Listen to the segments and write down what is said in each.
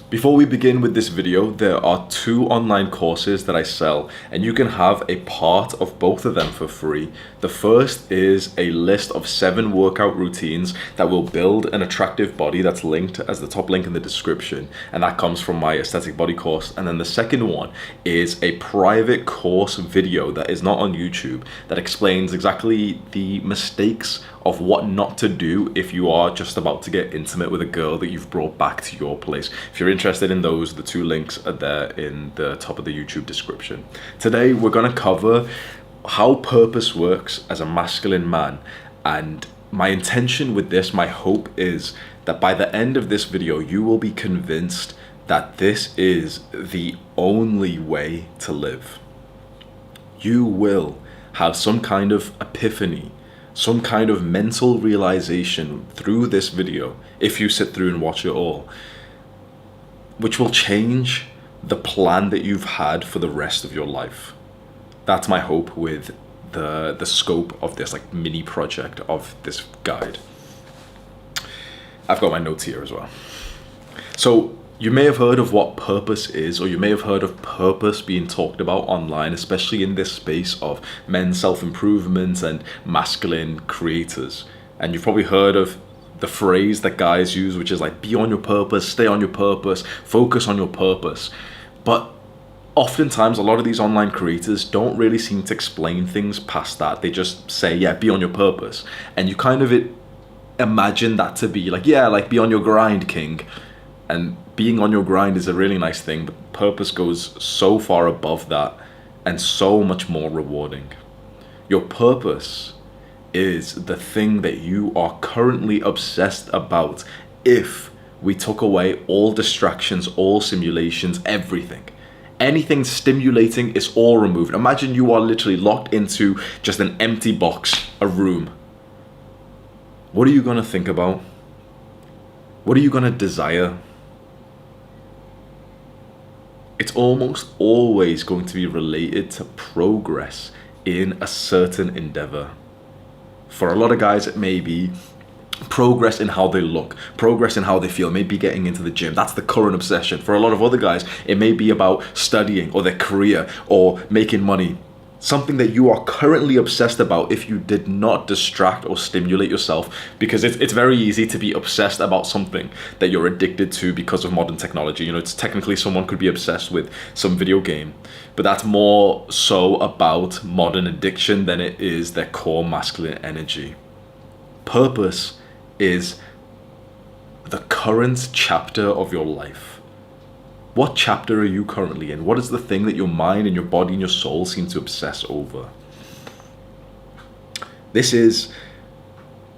Before we begin with this video, there are 2 online courses that I sell, and you can have a part of both of them for free. The first is a list of 7 workout routines that will build an attractive body that's linked as the top link in the description, and that comes from my aesthetic body course. And then the second one is a private course video that is not on YouTube that explains exactly the mistakes of what not to do if you are just about to get intimate with a girl that you've brought back to your place. If you're interested in those, the 2 links are there in the top of the YouTube description. Today we're going to cover how purpose works as a masculine man, and my intention with this, my hope is that by the end of this video you will be convinced that this is the only way to live. You will have some kind of epiphany, some kind of mental realization through this video, if you sit through and watch it all, which will change the plan that you've had for the rest of your life. That's my hope with the scope of this like mini project of this guide. I've got my notes here as well. So you may have heard of what purpose is, or you may have heard of purpose being talked about online, especially in this space of men's self-improvement and masculine creators. And you've probably heard of the phrase that guys use, which is like, be on your purpose, stay on your purpose, focus on your purpose. But oftentimes a lot of these online creators don't really seem to explain things past that. They just say, yeah, be on your purpose. And you kind of imagine that to be like, yeah, like be on your grind, king. And being on your grind is a really nice thing, but purpose goes so far above that and so much more rewarding. Your purpose is the thing that you are currently obsessed about. If we took away all distractions, all simulations, everything, anything stimulating is all removed. Imagine you are literally locked into just an empty box, a room. What are you going to think about? What are you going to desire? It's almost always going to be related to progress in a certain endeavor. For a lot of guys, it may be progress in how they look, progress in how they feel, maybe getting into the gym. That's the current obsession. For a lot of other guys, it may be about studying or their career or making money. Something that you are currently obsessed about if you did not distract or stimulate yourself, because it's very easy to be obsessed about something that you're addicted to because of modern technology. You know, it's technically someone could be obsessed with some video game, but that's more so about modern addiction than it is their core masculine energy. Purpose is the current chapter of your life. What chapter are you currently in? What is the thing that your mind and your body and your soul seem to obsess over? This is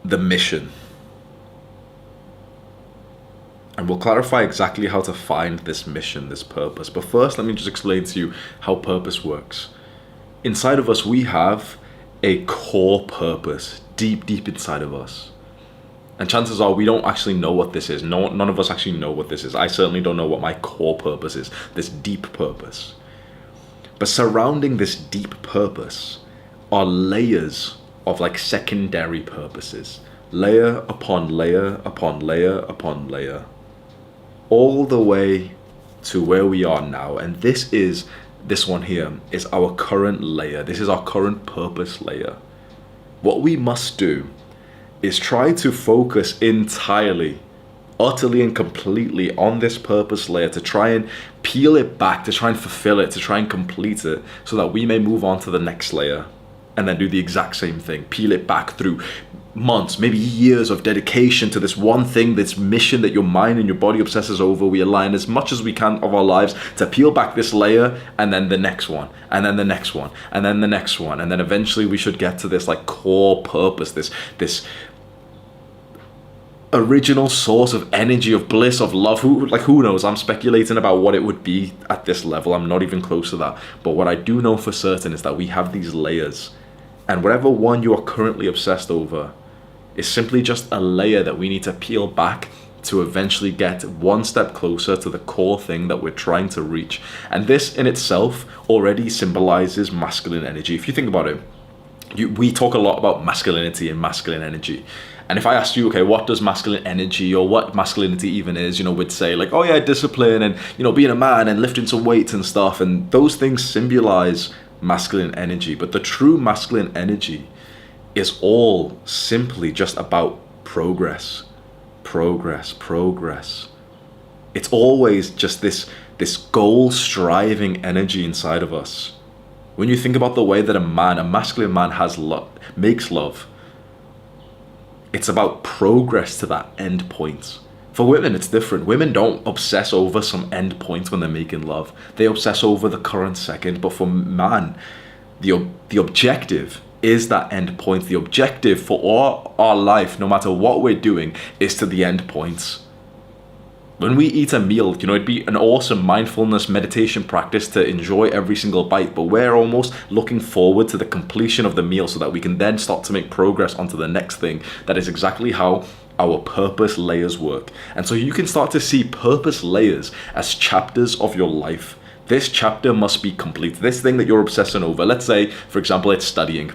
the mission. And we'll clarify exactly how to find this mission, this purpose. But first, let me just explain to you how purpose works. Inside of us, we have a core purpose deep inside of us. And chances are we don't actually know what this is. None of us actually know what this is. I certainly don't know what my core purpose is, this deep purpose. But surrounding this deep purpose are layers of like secondary purposes. Layer upon layer upon layer upon layer. All the way to where we are now. And this one here is our current layer. This is our current purpose layer. What we must do is try to focus entirely, utterly and completely on this purpose layer, to try and peel it back, to try and fulfill it, to try and complete it, so that we may move on to the next layer and then do the exact same thing, peel it back through months, maybe years of dedication to this one thing, this mission that your mind and your body obsesses over. We align as much as we can of our lives to peel back this layer, and then the next one, and then the next one, and then the next one, and then eventually we should get to this like core purpose, this original source of energy, of bliss, of love. Who knows? I'm speculating about what it would be at this level. I'm not even close to that. But what I do know for certain is that we have these layers, and whatever one you are currently obsessed over is simply just a layer that we need to peel back to eventually get one step closer to the core thing that we're trying to reach. And this in itself already symbolizes masculine energy. If you think about it, we talk a lot about masculinity and masculine energy, And if I asked you, okay, what does masculine energy or what masculinity even is, we'd say like, oh yeah, discipline and, being a man and lifting some weights and stuff. And those things symbolize masculine energy. But the true masculine energy is all simply just about progress. It's always just this goal striving energy inside of us. When you think about the way that a masculine man makes love, it's about progress to that end point. For women, it's different. Women don't obsess over some end point when they're making love. They obsess over the current second. But for man, the objective is that end point. The objective for all our life, no matter what we're doing, is to the end points. When we eat a meal, it'd be an awesome mindfulness meditation practice to enjoy every single bite, but we're almost looking forward to the completion of the meal so that we can then start to make progress onto the next thing. That is exactly how our purpose layers work. And so you can start to see purpose layers as chapters of your life. This chapter must be complete. This thing that you're obsessing over, let's say, for example, it's studying,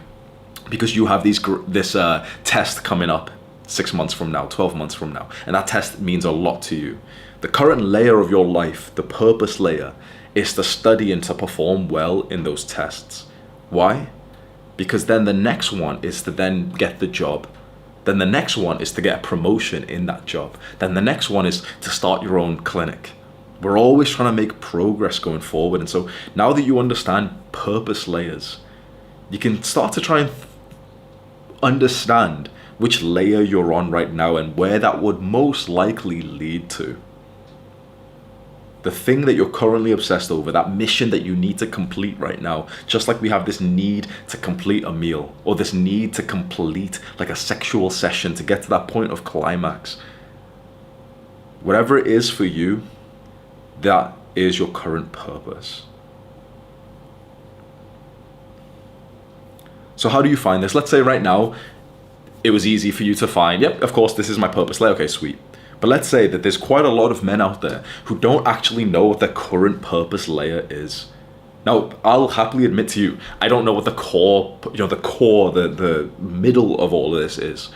because you have this test coming up 6 months from now, 12 months from now, and that test means a lot to you. The current layer of your life, the purpose layer, is to study and to perform well in those tests. Why? Because then the next one is to then get the job. Then the next one is to get a promotion in that job. Then the next one is to start your own clinic. We're always trying to make progress going forward. And so now that you understand purpose layers, you can start to try and understand which layer you're on right now and where that would most likely lead to. The thing that you're currently obsessed over, that mission that you need to complete right now, just like we have this need to complete a meal or this need to complete like a sexual session to get to that point of climax. Whatever it is for you, that is your current purpose. So how do you find this? Let's say right now, it was easy for you to find, yep, of course, this is my purpose layer. Okay, sweet. But let's say that there's quite a lot of men out there who don't actually know what their current purpose layer is. Now, I'll happily admit to you, I don't know what the middle of all of this is.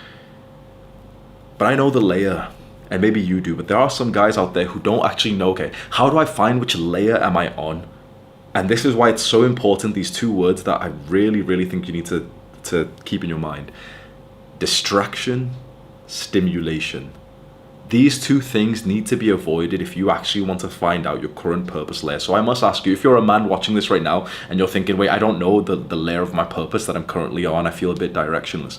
But I know the layer, and maybe you do, but there are some guys out there who don't actually know, okay, how do I find which layer am I on? And this is why it's so important, these two words that I really, really think you need to keep in your mind. Distraction, stimulation. These two things need to be avoided if you actually want to find out your current purpose layer. So I must ask you, if you're a man watching this right now and you're thinking, wait, I don't know the layer of my purpose that I'm currently on, I feel a bit directionless.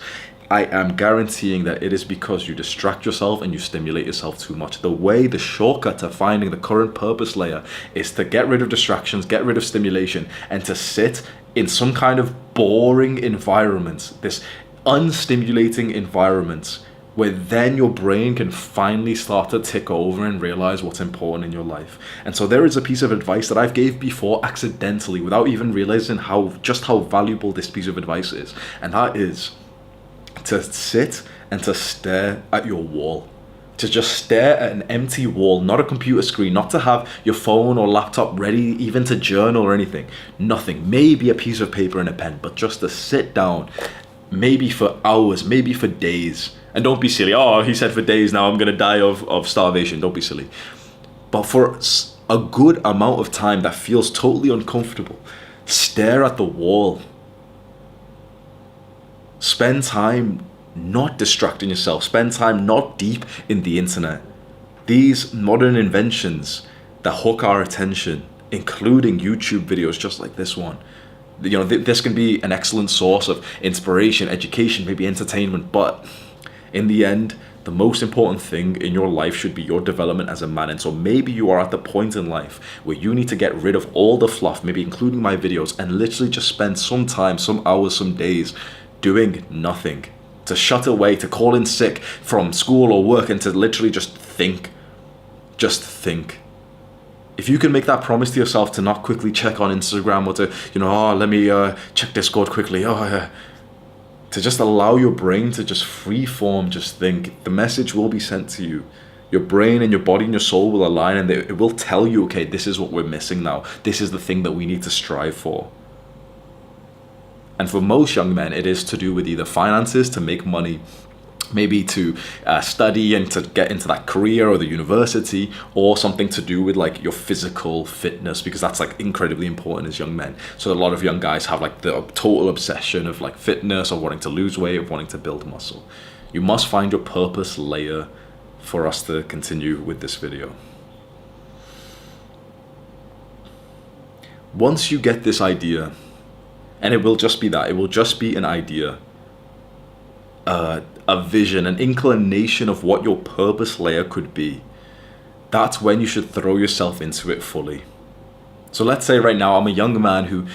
I am guaranteeing that it is because you distract yourself and you stimulate yourself too much. The shortcut to finding the current purpose layer is to get rid of distractions, get rid of stimulation, and to sit in some kind of boring environment, this unstimulating environment, where then your brain can finally start to tick over and realize what's important in your life. And so there is a piece of advice that I've gave before accidentally without even realizing how valuable this piece of advice is. And that is to sit and to stare at your wall. To just stare at an empty wall, not a computer screen, not to have your phone or laptop ready even to journal or anything. Nothing, maybe a piece of paper and a pen, but just to sit down, maybe for hours, maybe for days. And don't be silly, oh, he said for days, now I'm gonna die of starvation. Don't be silly. But for a good amount of time that feels totally uncomfortable, stare at the wall. Spend time not distracting yourself. Spend time not deep in the internet. These modern inventions that hook our attention, including YouTube videos just like this one, this can be an excellent source of inspiration, education, maybe entertainment, but in the end, the most important thing in your life should be your development as a man. And so maybe you are at the point in life where you need to get rid of all the fluff, maybe including my videos, and literally just spend some time, some hours, some days doing nothing. To shut away, to call in sick from school or work, and to literally just think. Just think. If you can make that promise to yourself to not quickly check on Instagram or to, let me check Discord quickly, to just allow your brain to just free form, just think, the message will be sent to you. Your brain and your body and your soul will align, and it will tell you, okay, this is what we're missing now. This is the thing that we need to strive for. And for most young men, it is to do with either finances, to make money, maybe to study and to get into that career or the university, or something to do with like your physical fitness, because that's like incredibly important as young men. So a lot of young guys have like the total obsession of like fitness, or wanting to lose weight, of wanting to build muscle. You must find your purpose layer for us to continue with this video. Once you get this idea, and it will just be that, it will just be an idea, a vision, an inclination of what your purpose layer could be, that's when you should throw yourself into it fully. So let's say right now I'm a young man who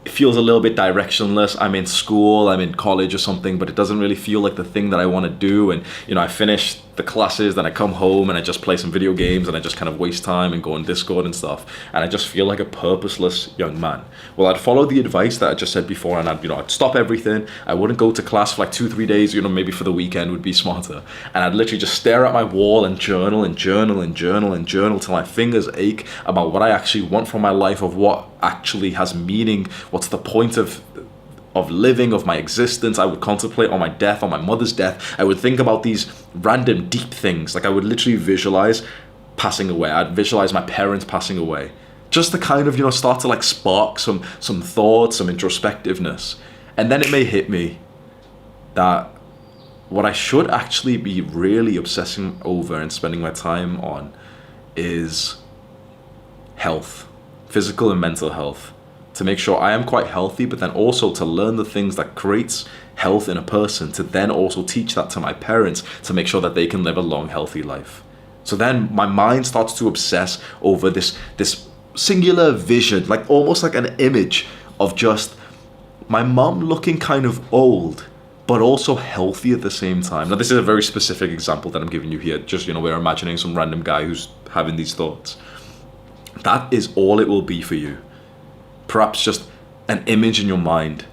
feels a little bit directionless. I'm in school, I'm in college or something, but it doesn't really feel like the thing that I want to do. And I finish the classes, then I come home and I just play some video games, and I just kind of waste time and go on Discord and stuff, and I just feel like a purposeless young man. Well, I'd follow the advice that I just said before, and I'd stop everything. I wouldn't go to class for like 2-3 days, maybe for the weekend would be smarter, and I'd literally just stare at my wall and journal and journal and journal and journal till my fingers ache about what I actually want from my life, of what actually has meaning, what's the point of living, of my existence. I would contemplate on my death, on my mother's death. I would think about these random deep things. Like I would literally visualize passing away. I'd visualize my parents passing away, just to kind of start to like spark some thoughts, some introspectiveness. And then it may hit me that what I should actually be really obsessing over and spending my time on is health, physical and mental health, to make sure I am quite healthy, but then also to learn the things that creates health in a person, to then also teach that to my parents, to make sure that they can live a long, healthy life. So then my mind starts to obsess over this singular vision, like almost like an image of just my mom looking kind of old, but also healthy at the same time. Now, this is a very specific example that I'm giving you here. Just, we're imagining some random guy who's having these thoughts. That is all it will be for you. Perhaps just an image in your mind,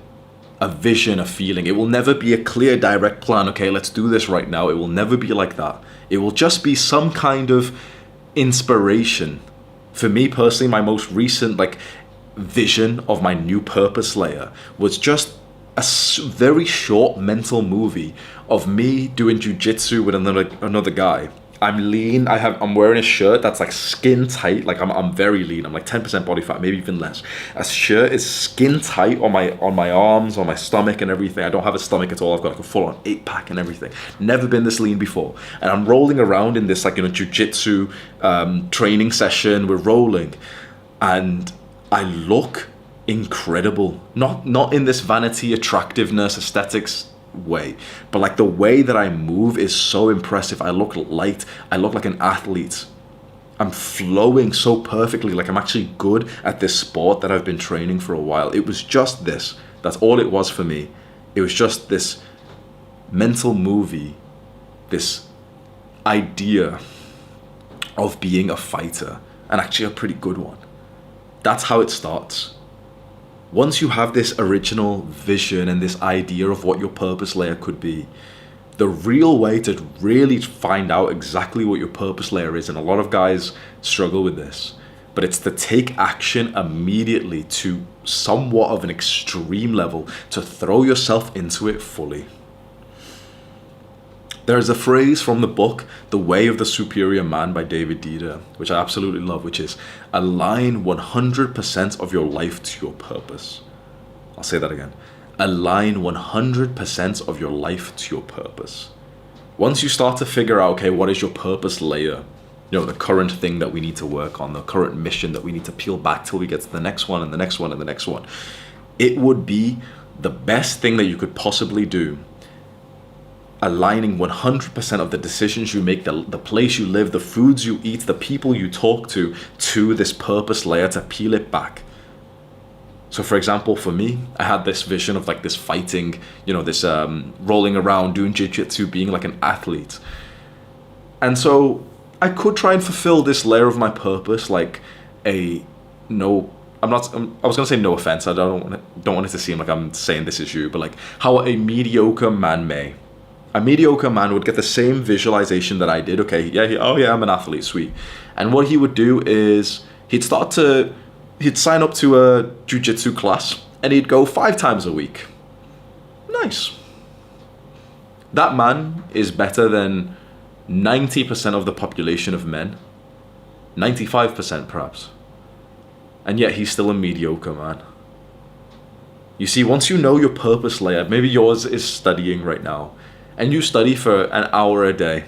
a vision, a feeling. It will never be a clear, direct plan. Okay, let's do this right now. It will never be like that. It will just be some kind of inspiration. For me personally, my most recent vision of my new purpose layer was just a very short mental movie of me doing jiu-jitsu with another guy. I'm lean. I'm wearing a shirt that's like skin tight. Like I'm very lean. I'm like 10% body fat, maybe even less. A shirt is skin tight on my arms, on my stomach and everything. I don't have a stomach at all. I've got like a full on 8-pack and everything. Never been this lean before. And I'm rolling around in this jiu-jitsu training session. We're rolling, and I look incredible. Not in this vanity, attractiveness, aesthetics way, but like the way that I move is so impressive. I look light. I look like an athlete. I'm flowing so perfectly. Like I'm actually good at this sport that I've been training for a while. It was just this. That's all it was for me. It was just this mental movie, this idea of being a fighter, and actually a pretty good one. That's how it starts. Once you have this original vision and this idea of what your purpose layer could be, the real way to really find out exactly what your purpose layer is, and a lot of guys struggle with this, but it's to take action immediately to somewhat of an extreme level, to throw yourself into it fully. There's a phrase from the book, The Way of the Superior Man by David Dida, which I absolutely love, which is align 100% of your life to your purpose. I'll say that again. Align 100% of your life to your purpose. Once you start to figure out, okay, what is your purpose layer? The current thing that we need to work on, the current mission that we need to peel back till we get to the next one and the next one and the next one. It would be the best thing that you could possibly do, aligning 100% of the decisions you make, the place you live, the foods you eat, the people you talk to this purpose layer, to peel it back. So for example, for me, I had this vision of like this fighting, this rolling around, doing jiu-jitsu, being like an athlete. And so I could try and fulfill this layer of my purpose, like I was gonna say no offense, I don't want it to seem like I'm saying this is you, but like how a mediocre man may. A mediocre man would get the same visualization that I did. Okay, yeah, I'm an athlete, sweet. And what he would do is he'd sign up to a jiu-jitsu class and he'd go 5 times a week. Nice. That man is better than 90% of the population of men. 95% perhaps. And yet he's still a mediocre man. You see, once you know your purpose layer, maybe yours is studying right now, and you study for an hour a day,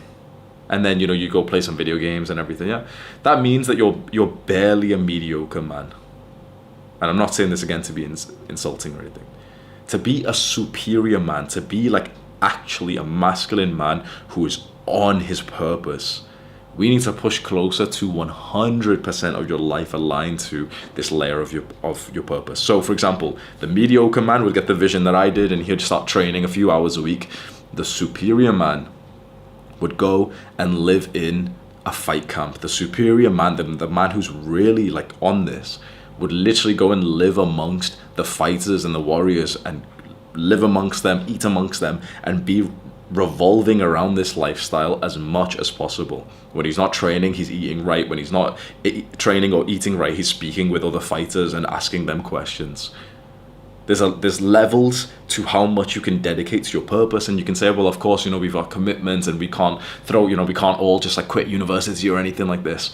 and then you go play some video games and everything, yeah, that means that you're barely a mediocre man. And I'm not saying this again to be insulting or anything. To be a superior man, to be like actually a masculine man who is on his purpose, we need to push closer to 100% of your life aligned to this layer of your purpose. So for example, the mediocre man would get the vision that I did and he'd start training a few hours a week. The superior man would go and live in a fight camp. The superior man, the man who's really like on this, would literally go and live amongst the fighters and the warriors and live amongst them, eat amongst them, and be revolving around this lifestyle as much as possible. When he's not training, he's eating right. When he's not training or eating right, he's speaking with other fighters and asking them questions. There's levels to how much you can dedicate to your purpose, and you can say, well, of course, we've got commitments and we can't all just like quit university or anything like this.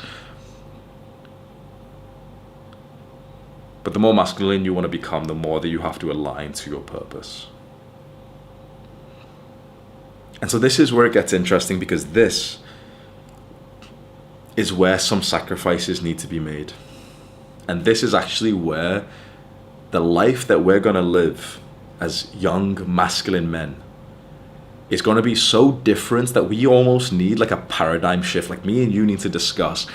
But the more masculine you want to become, the more that you have to align to your purpose. And so this is where it gets interesting, because this is where some sacrifices need to be made. And this is actually where the life that we're going to live as young masculine men is going to be so different that we almost need like a paradigm shift. Like me and you need to discuss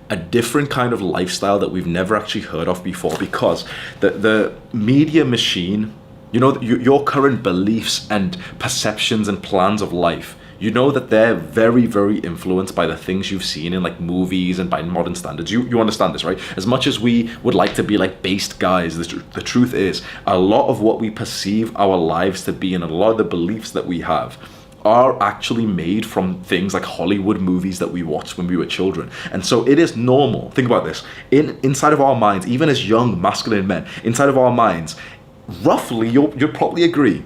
a different kind of lifestyle that we've never actually heard of before, because the media machine, your current beliefs and perceptions and plans of life, that they're very, very influenced by the things you've seen in like movies and by modern standards. You understand this, right? As much as we would like to be like based guys, the truth is a lot of what we perceive our lives to be and a lot of the beliefs that we have are actually made from things like Hollywood movies that we watched when we were children. And so it is normal. Think about this. Inside of our minds, even as young masculine men, inside of our minds, roughly, you'll probably agree,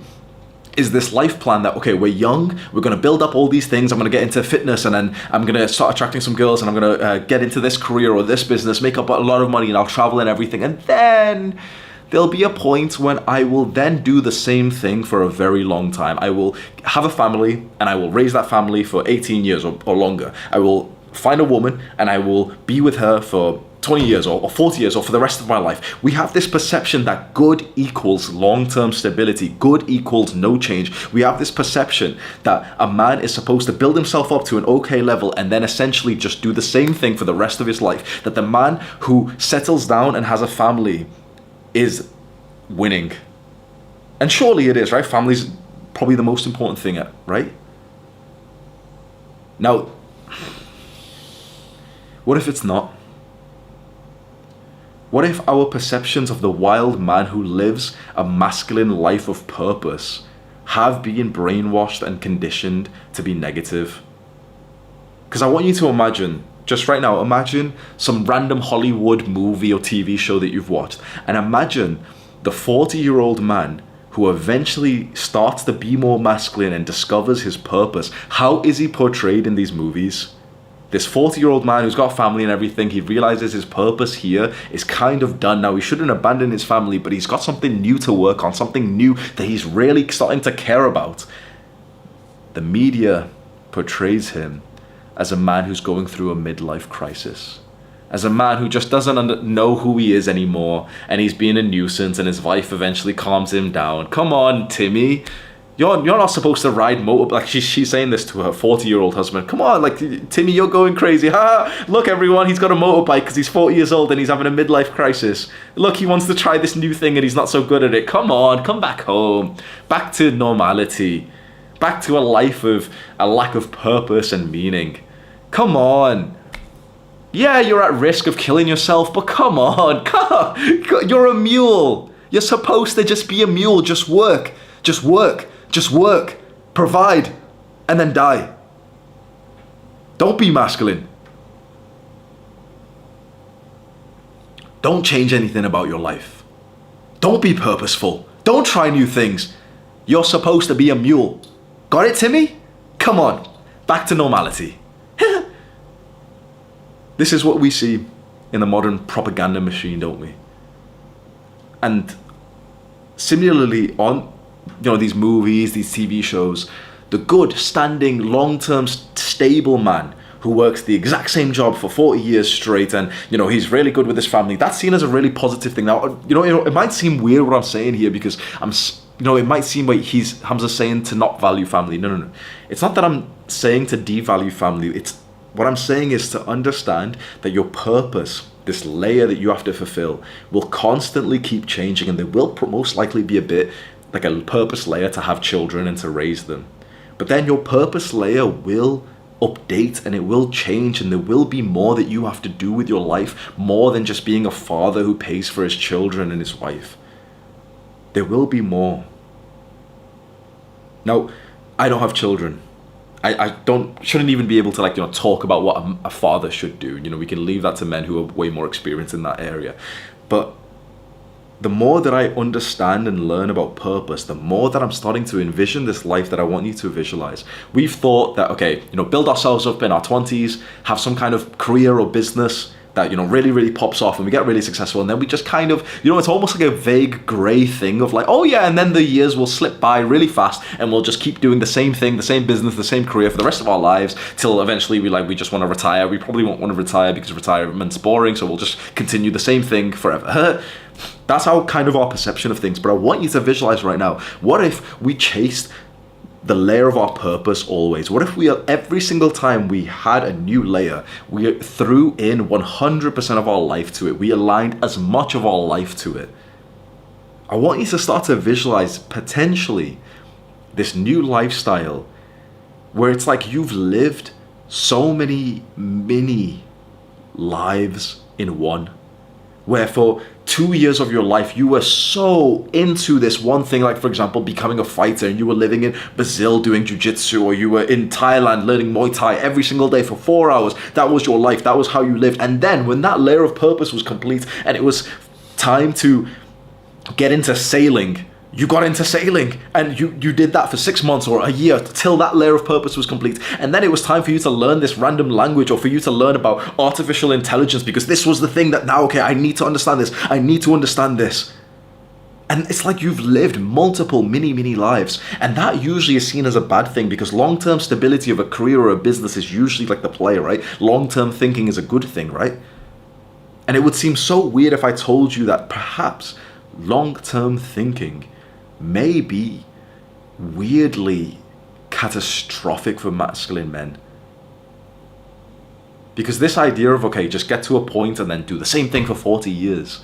is this life plan that, okay, we're young, we're going to build up all these things, I'm going to get into fitness, and then I'm going to start attracting some girls, and I'm going to get into this career or this business, make up a lot of money, and I'll travel and everything. And then there'll be a point when I will then do the same thing for a very long time. I will have a family, and I will raise that family for 18 years or longer. I will find a woman, and I will be with her for 20 years or 40 years or for the rest of my life. We have this perception that good equals long-term stability, good equals no change. We have this perception that a man is supposed to build himself up to an okay level and then essentially just do the same thing for the rest of his life. That the man who settles down and has a family is winning. And surely it is, right? Family's probably the most important thing, right? Now, what if it's not? What if our perceptions of the wild man who lives a masculine life of purpose have been brainwashed and conditioned to be negative? Because I want you to imagine, just right now, imagine some random Hollywood movie or TV show that you've watched, and imagine the 40-year-old man who eventually starts to be more masculine and discovers his purpose. How is he portrayed in these movies? This 40-year-old man who's got family and everything, he realizes his purpose here is kind of done now. He shouldn't abandon his family, but he's got something new to work on, something new that he's really starting to care about. The media portrays him as a man who's going through a midlife crisis, as a man who just doesn't know who he is anymore, and he's being a nuisance, and his wife eventually calms him down. Come on, Timmy. You're not supposed to ride motorbike. Like she's saying this to her 40-year-old husband. Come on, like, Timmy, you're going crazy. Ha! Look, everyone, he's got a motorbike because he's 40 years old and he's having a midlife crisis. Look, he wants to try this new thing and he's not so good at it. Come on, come back home. Back to normality. Back to a life of a lack of purpose and meaning. Come on. Yeah, you're at risk of killing yourself, but come on. You're a mule. You're supposed to just be a mule. Just work. Just work. Just work, provide, and then die. Don't be masculine. Don't change anything about your life. Don't be purposeful. Don't try new things. You're supposed to be a mule. Got it, Timmy? Come on, back to normality. This is what we see in the modern propaganda machine, don't we? And similarly on, these movies, these TV shows, the good, standing, long-term, stable man who works the exact same job for 40 years straight and, he's really good with his family, that's seen as a really positive thing. Now, it might seem weird what I'm saying here because it might seem like Hamza's saying to not value family. No. It's not that I'm saying to devalue family. What I'm saying is to understand that your purpose, this layer that you have to fulfill, will constantly keep changing, and there will most likely be a bit like a purpose layer to have children and to raise them. But then your purpose layer will update and it will change, and there will be more that you have to do with your life, more than just being a father who pays for his children and his wife. There will be more. Now, I don't have children. I shouldn't even be able to talk about what a father should do. We can leave that to men who are way more experienced in that area. But the more that I understand and learn about purpose, the more that I'm starting to envision this life that I want you to visualize. We've thought that, build ourselves up in our 20s, have some kind of career or business that, really, really pops off and we get really successful. And then we just kind of, it's almost like a vague gray thing of and then the years will slip by really fast and we'll just keep doing the same thing, the same business, the same career for the rest of our lives till eventually we just want to retire. We probably won't want to retire because retirement's boring, so we'll just continue the same thing forever. That's how kind of our perception of things. But I want you to visualize right now, what if we chased the layer of our purpose always? What if every single time we had a new layer, we threw in 100% of our life to it? We aligned as much of our life to it. I want you to start to visualize potentially this new lifestyle where it's like you've lived so many mini lives in one. Where for 2 years of your life, you were so into this one thing, like for example, becoming a fighter, and you were living in Brazil doing jiu-jitsu, or you were in Thailand learning Muay Thai every single day for 4 hours. That was your life. That was how you lived. And then when that layer of purpose was complete and it was time to get into sailing, you got into sailing and you did that for 6 months or a year till that layer of purpose was complete. And then it was time for you to learn this random language or for you to learn about artificial intelligence because this was the thing that now, I need to understand this. I need to understand this. And it's like you've lived multiple mini lives. And that usually is seen as a bad thing because long-term stability of a career or a business is usually like the play, right? Long-term thinking is a good thing, right? And it would seem so weird if I told you that perhaps long-term thinking may be weirdly catastrophic for masculine men. Because this idea of, just get to a point and then do the same thing for 40 years,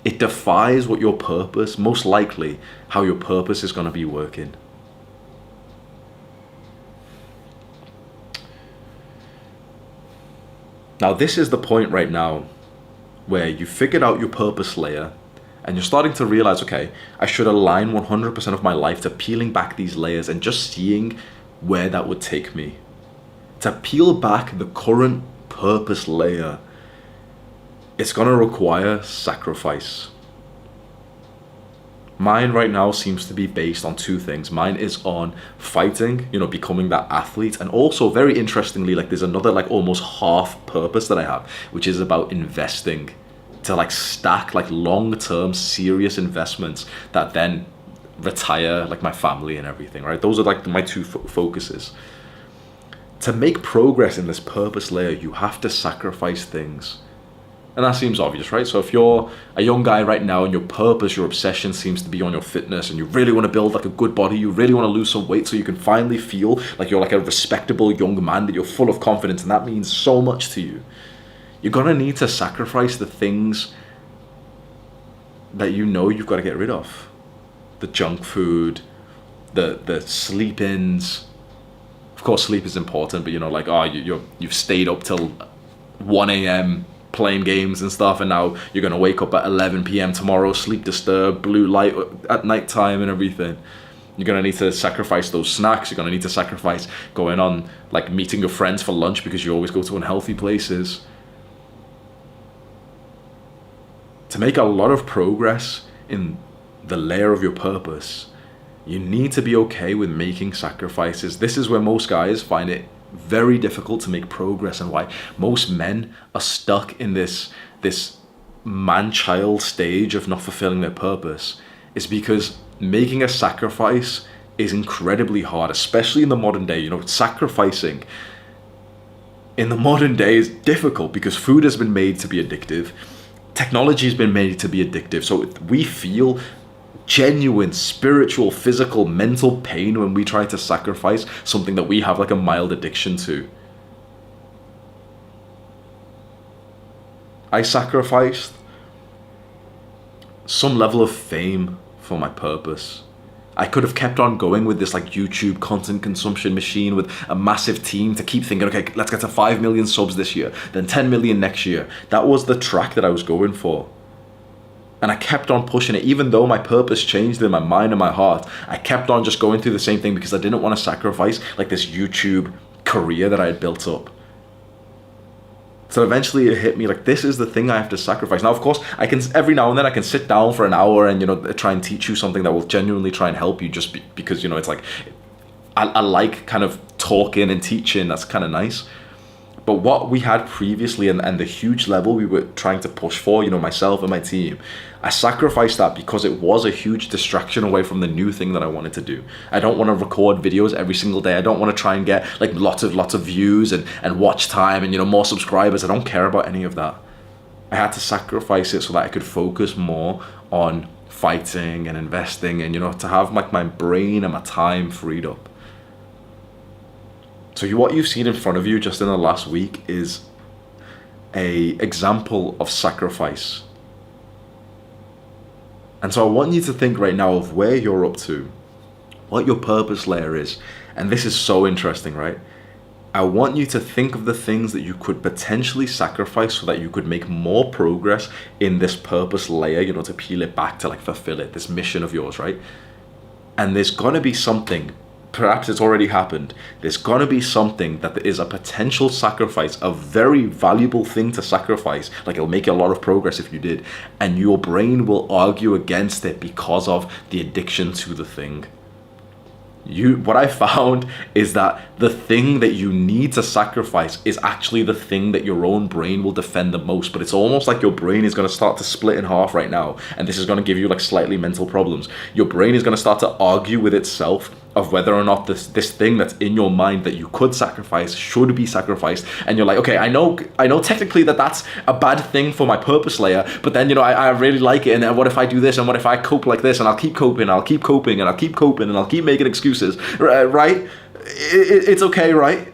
it defies what your purpose, most likely how your purpose is going to be working. Now, this is the point right now where you figured out your purpose layer and you're starting to realize, I should align 100% of my life to peeling back these layers and just seeing where that would take me. To peel back the current purpose layer, it's going to require sacrifice. Mine right now seems to be based on two things. Mine is on fighting, becoming that athlete. And also, very interestingly, there's another almost half purpose that I have, which is about investing. To stack long-term serious investments that then retire my family and everything, right? Those are my two focuses. To make progress in this purpose layer, you have to sacrifice things. And that seems obvious, right? So if you're a young guy right now and your purpose, your obsession seems to be on your fitness and you really want to build a good body, you really want to lose some weight so you can finally feel like you're a respectable young man, that you're full of confidence, and that means so much to you. You're going to need to sacrifice the things that you've got to get rid of. The junk food, the sleep-ins. Of course, sleep is important, but you've stayed up till 1 a.m. playing games and stuff, and now you're going to wake up at 11 p.m. tomorrow, sleep disturbed, blue light at night time and everything. You're going to need to sacrifice those snacks. You're going to need to sacrifice going on, meeting your friends for lunch because you always go to unhealthy places. To make a lot of progress in the layer of your purpose, You need to be okay with making sacrifices. This is where most guys find it very difficult to make progress, and why most men are stuck in this man-child stage of not fulfilling their purpose, is because making a sacrifice is incredibly hard, especially in the modern day. You know, sacrificing in the modern day is difficult because food has been made to be addictive. Technology has been made to be addictive. So we feel genuine spiritual, physical, mental pain when we try to sacrifice something that we have like a mild addiction to. I sacrificed some level of fame for my purpose. I could have kept on going with this like YouTube content consumption machine with a massive team to keep thinking, okay, let's get to 5 million subs this year, then 10 million next year. That was the track that I was going for. And I kept on pushing it, even though my purpose changed in my mind and my heart. I kept on just going through the same thing because I didn't want to sacrifice like this YouTube career that I had built up. So eventually it hit me like, this is the thing I have to sacrifice. Now, of course, I can every now and then I can sit down for an hour and, you know, try and teach you something that will genuinely try and help you, just because, you know, it's like, I like kind of talking and teaching. That's kind of nice. But what we had previously and the huge level we were trying to push for, you know, myself and my team, I sacrificed that because it was a huge distraction away from the new thing that I wanted to do. I don't want to record videos every single day. I don't want to try and get like lots of views and watch time and, you know, more subscribers. I don't care about any of that. I had to sacrifice it so that I could focus more on fighting and investing and, you know, to have like my brain and my time freed up. So what you've seen in front of you just in the last week is a example of sacrifice. And so I want you to think right now of where you're up to, what your purpose layer is. And this is so interesting, right? I want you to think of the things that you could potentially sacrifice so that you could make more progress in this purpose layer, you know, to peel it back, to like fulfill it, this mission of yours, right? And there's gonna be something, perhaps it's already happened, there's gonna be something that is a potential sacrifice, a very valuable thing to sacrifice, like it'll make a lot of progress if you did, and your brain will argue against it because of the addiction to the thing. What I found is that the thing that you need to sacrifice is actually the thing that your own brain will defend the most. But it's almost like your brain is going to start to split in half right now, and this is going to give you like slightly mental problems. Your brain is going to start to argue with itself of whether or not this thing that's in your mind that you could sacrifice should be sacrificed. And you're like, okay, I know technically that's a bad thing for my purpose layer, but then, you know, I really like it, and then what if I do this, and what if I cope like this, and I'll keep coping, I'll keep coping, and I'll keep coping, and I'll keep making excuses, right? It's okay, right?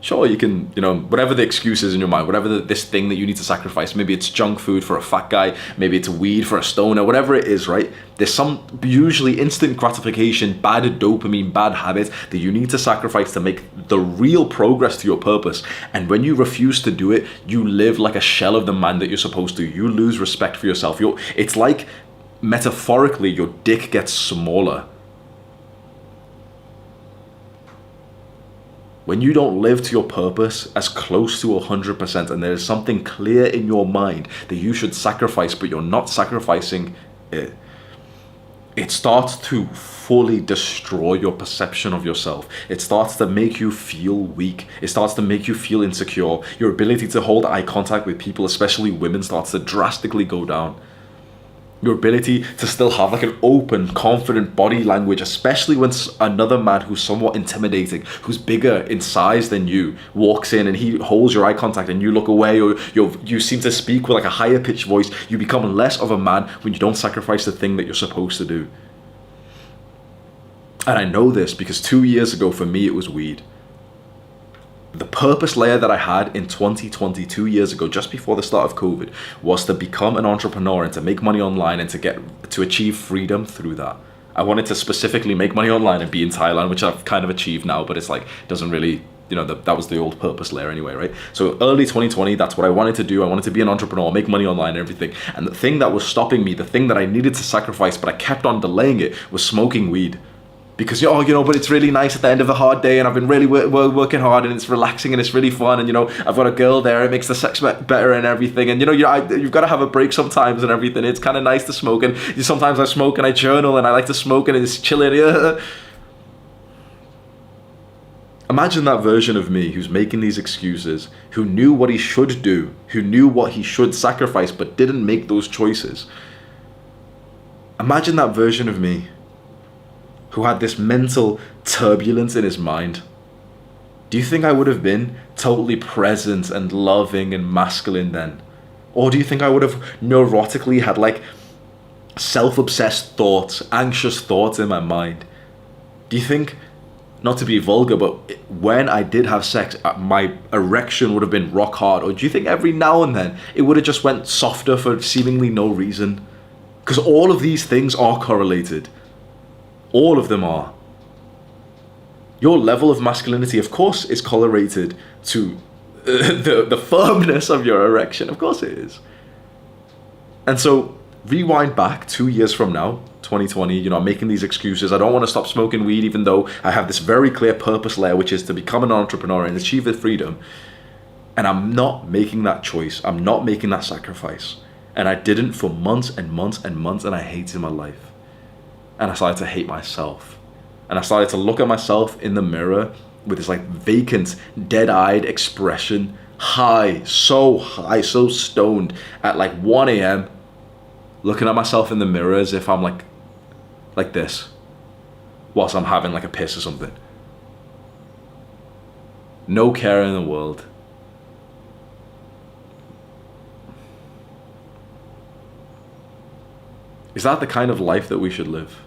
Sure, you can, you know, whatever the excuse is in your mind, whatever this thing that you need to sacrifice, maybe it's junk food for a fat guy, maybe it's weed for a stoner, whatever it is, right? There's some usually instant gratification, bad dopamine, bad habit that you need to sacrifice to make the real progress to your purpose. And when you refuse to do it, you live like a shell of the man that you're supposed to. You lose respect for yourself. It's like, metaphorically, your dick gets smaller. When you don't live to your purpose as close to 100%, and there is something clear in your mind that you should sacrifice, but you're not sacrificing it, it starts to fully destroy your perception of yourself. It starts to make you feel weak. It starts to make you feel insecure. Your ability to hold eye contact with people, especially women, starts to drastically go down. Your ability to still have like an open, confident body language, especially when another man who's somewhat intimidating, who's bigger in size than you, walks in and he holds your eye contact and you look away, or you seem to speak with like a higher pitched voice, you become less of a man when you don't sacrifice the thing that you're supposed to do. And I know this because 2 years ago for me it was weed. The purpose layer that I had in 2020, 2 years ago, just before the start of COVID, was to become an entrepreneur and to make money online and to achieve freedom through that. I wanted to specifically make money online and be in Thailand, which I've kind of achieved now, but it's like, doesn't really, you know, that was the old purpose layer anyway, right? So early 2020, that's what I wanted to do. I wanted to be an entrepreneur, make money online and everything. And the thing that was stopping me, the thing that I needed to sacrifice, but I kept on delaying it, was smoking weed. Because, but it's really nice at the end of a hard day, and I've been really working hard, and it's relaxing, and it's really fun, and, I've got a girl there, it makes the sex better and everything, and, you've got to have a break sometimes and everything. It's kind of nice to smoke, and sometimes I smoke and I journal, and I like to smoke, and it's chilling. Imagine that version of me who's making these excuses, who knew what he should do, who knew what he should sacrifice, but didn't make those choices. Imagine that version of me who had this mental turbulence in his mind. Do you think I would have been totally present and loving and masculine then? Or do you think I would have neurotically had like self-obsessed thoughts, anxious thoughts in my mind? Do you think, not to be vulgar, but when I did have sex, my erection would have been rock hard? Or do you think every now and then it would have just went softer for seemingly no reason? Because all of these things are correlated. All of them are. Your level of masculinity, of course, is correlated to the firmness of your erection. Of course it is. And so, rewind back 2 years from now, 2020, I'm making these excuses. I don't want to stop smoking weed, even though I have this very clear purpose layer, which is to become an entrepreneur and achieve the freedom. And I'm not making that choice. I'm not making that sacrifice. And I didn't for months and months and months, and I hated my life. And I started to hate myself. And I started to look at myself in the mirror with this like vacant, dead-eyed expression, high, so stoned at like 1 a.m. looking at myself in the mirror as if I'm like this, whilst I'm having like a piss or something. No care in the world. Is that the kind of life that we should live?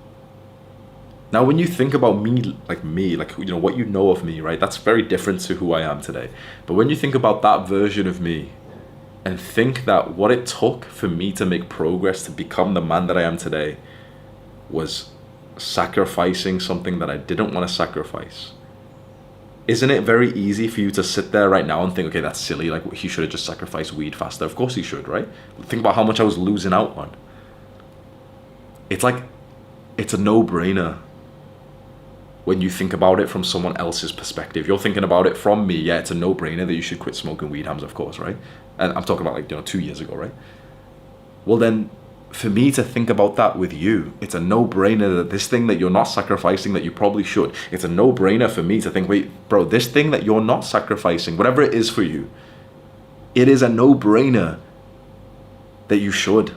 Now, when you think about me, like what you know of me, right? That's very different to who I am today. But when you think about that version of me and think that what it took for me to make progress to become the man that I am today was sacrificing something that I didn't want to sacrifice. Isn't it very easy for you to sit there right now and think, okay, that's silly. Like, he should have just sacrificed weed faster. Of course he should, right? Think about how much I was losing out on. It's like, it's a no-brainer. When you think about it from someone else's perspective, you're thinking about it from me. Yeah, it's a no-brainer that you should quit smoking weed, Hamza, of course, right? And I'm talking about 2 years ago, right? Well, then for me to think about that with you, it's a no-brainer that this thing that you're not sacrificing that you probably should, it's a no-brainer for me to think, wait, bro, this thing that you're not sacrificing, whatever it is for you, it is a no-brainer that you should.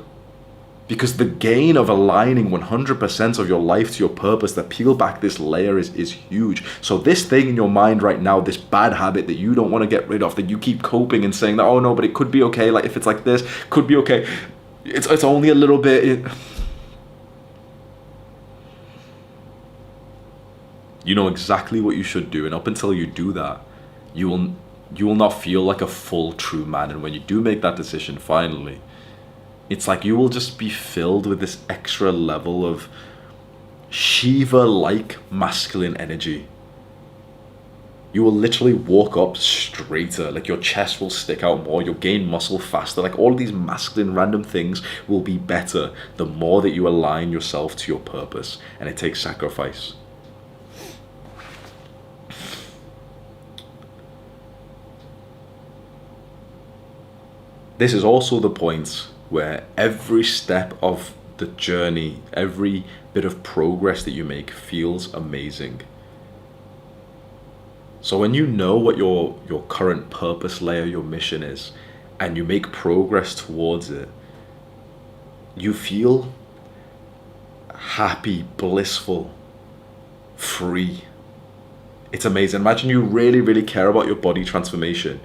Because the gain of aligning 100% of your life to your purpose, that peel back this layer is huge. So this thing in your mind right now, this bad habit that you don't want to get rid of, that you keep coping and saying that, oh no, but it could be okay. Like if it's like this, could be okay. It's only a little bit. You know exactly what you should do. And up until you do that, you will not feel like a full true man. And when you do make that decision finally, it's like you will just be filled with this extra level of Shiva-like masculine energy. You will literally walk up straighter, like your chest will stick out more, you'll gain muscle faster, like all of these masculine random things will be better the more that you align yourself to your purpose, and it takes sacrifice. This is also the point where every step of the journey, every bit of progress that you make feels amazing. So when you know what your current purpose layer, your mission is, and you make progress towards it, you feel happy, blissful, free. It's amazing. Imagine you really, really care about your body transformation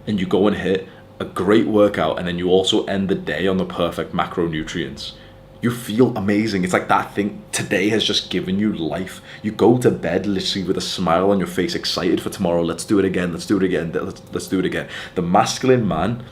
and you go and hit a great workout, and then you also end the day on the perfect macronutrients. You feel amazing. It's like that thing today has just given you life. You go to bed literally with a smile on your face, excited for tomorrow. Let's do it again. Let's do it again. Let's do it again. The masculine man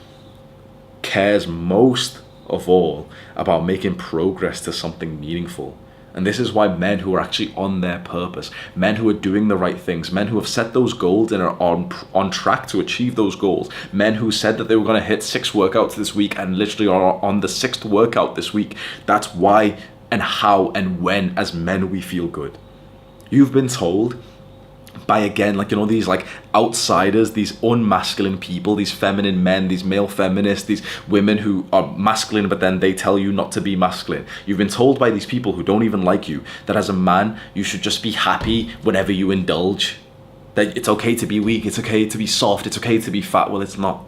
cares most of all about making progress to something meaningful. And this is why men who are actually on their purpose, men who are doing the right things, men who have set those goals and are on track to achieve those goals, men who said that they were going to hit 6 workouts this week and literally are on the 6th workout this week. That's why and how and when as men we feel good. You've been told by, again, like, these like outsiders, these unmasculine people, these feminine men, these male feminists, these women who are masculine but then they tell you not to be masculine. You've been told by these people who don't even like you that as a man you should just be happy whenever you indulge, that it's okay to be weak, it's okay to be soft, it's okay to be fat. Well, it's not.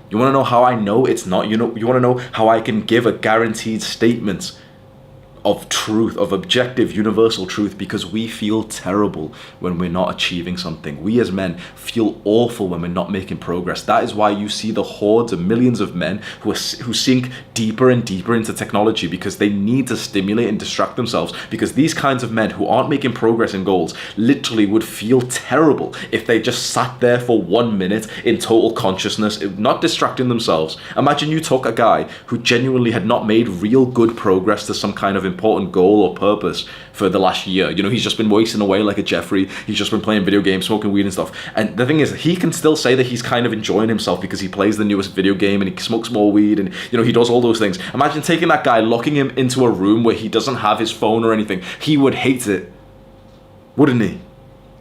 You want to know how I know it's not? You want to know how I can give a guaranteed statement of truth, of objective, universal truth? Because we feel terrible when we're not achieving something. We as men feel awful when we're not making progress. That is why you see the hordes of millions of men who sink deeper and deeper into technology, because they need to stimulate and distract themselves. Because these kinds of men who aren't making progress in goals literally would feel terrible if they just sat there for 1 minute in total consciousness, not distracting themselves. Imagine you took a guy who genuinely had not made real good progress to some kind of important goal or purpose for the last year. He's just been wasting away like a Jeffrey. He's just been playing video games, smoking weed and stuff. And the thing is, he can still say that he's kind of enjoying himself because he plays the newest video game and he smokes more weed and, he does all those things. Imagine taking that guy, locking him into a room where he doesn't have his phone or anything. He would hate it, wouldn't he?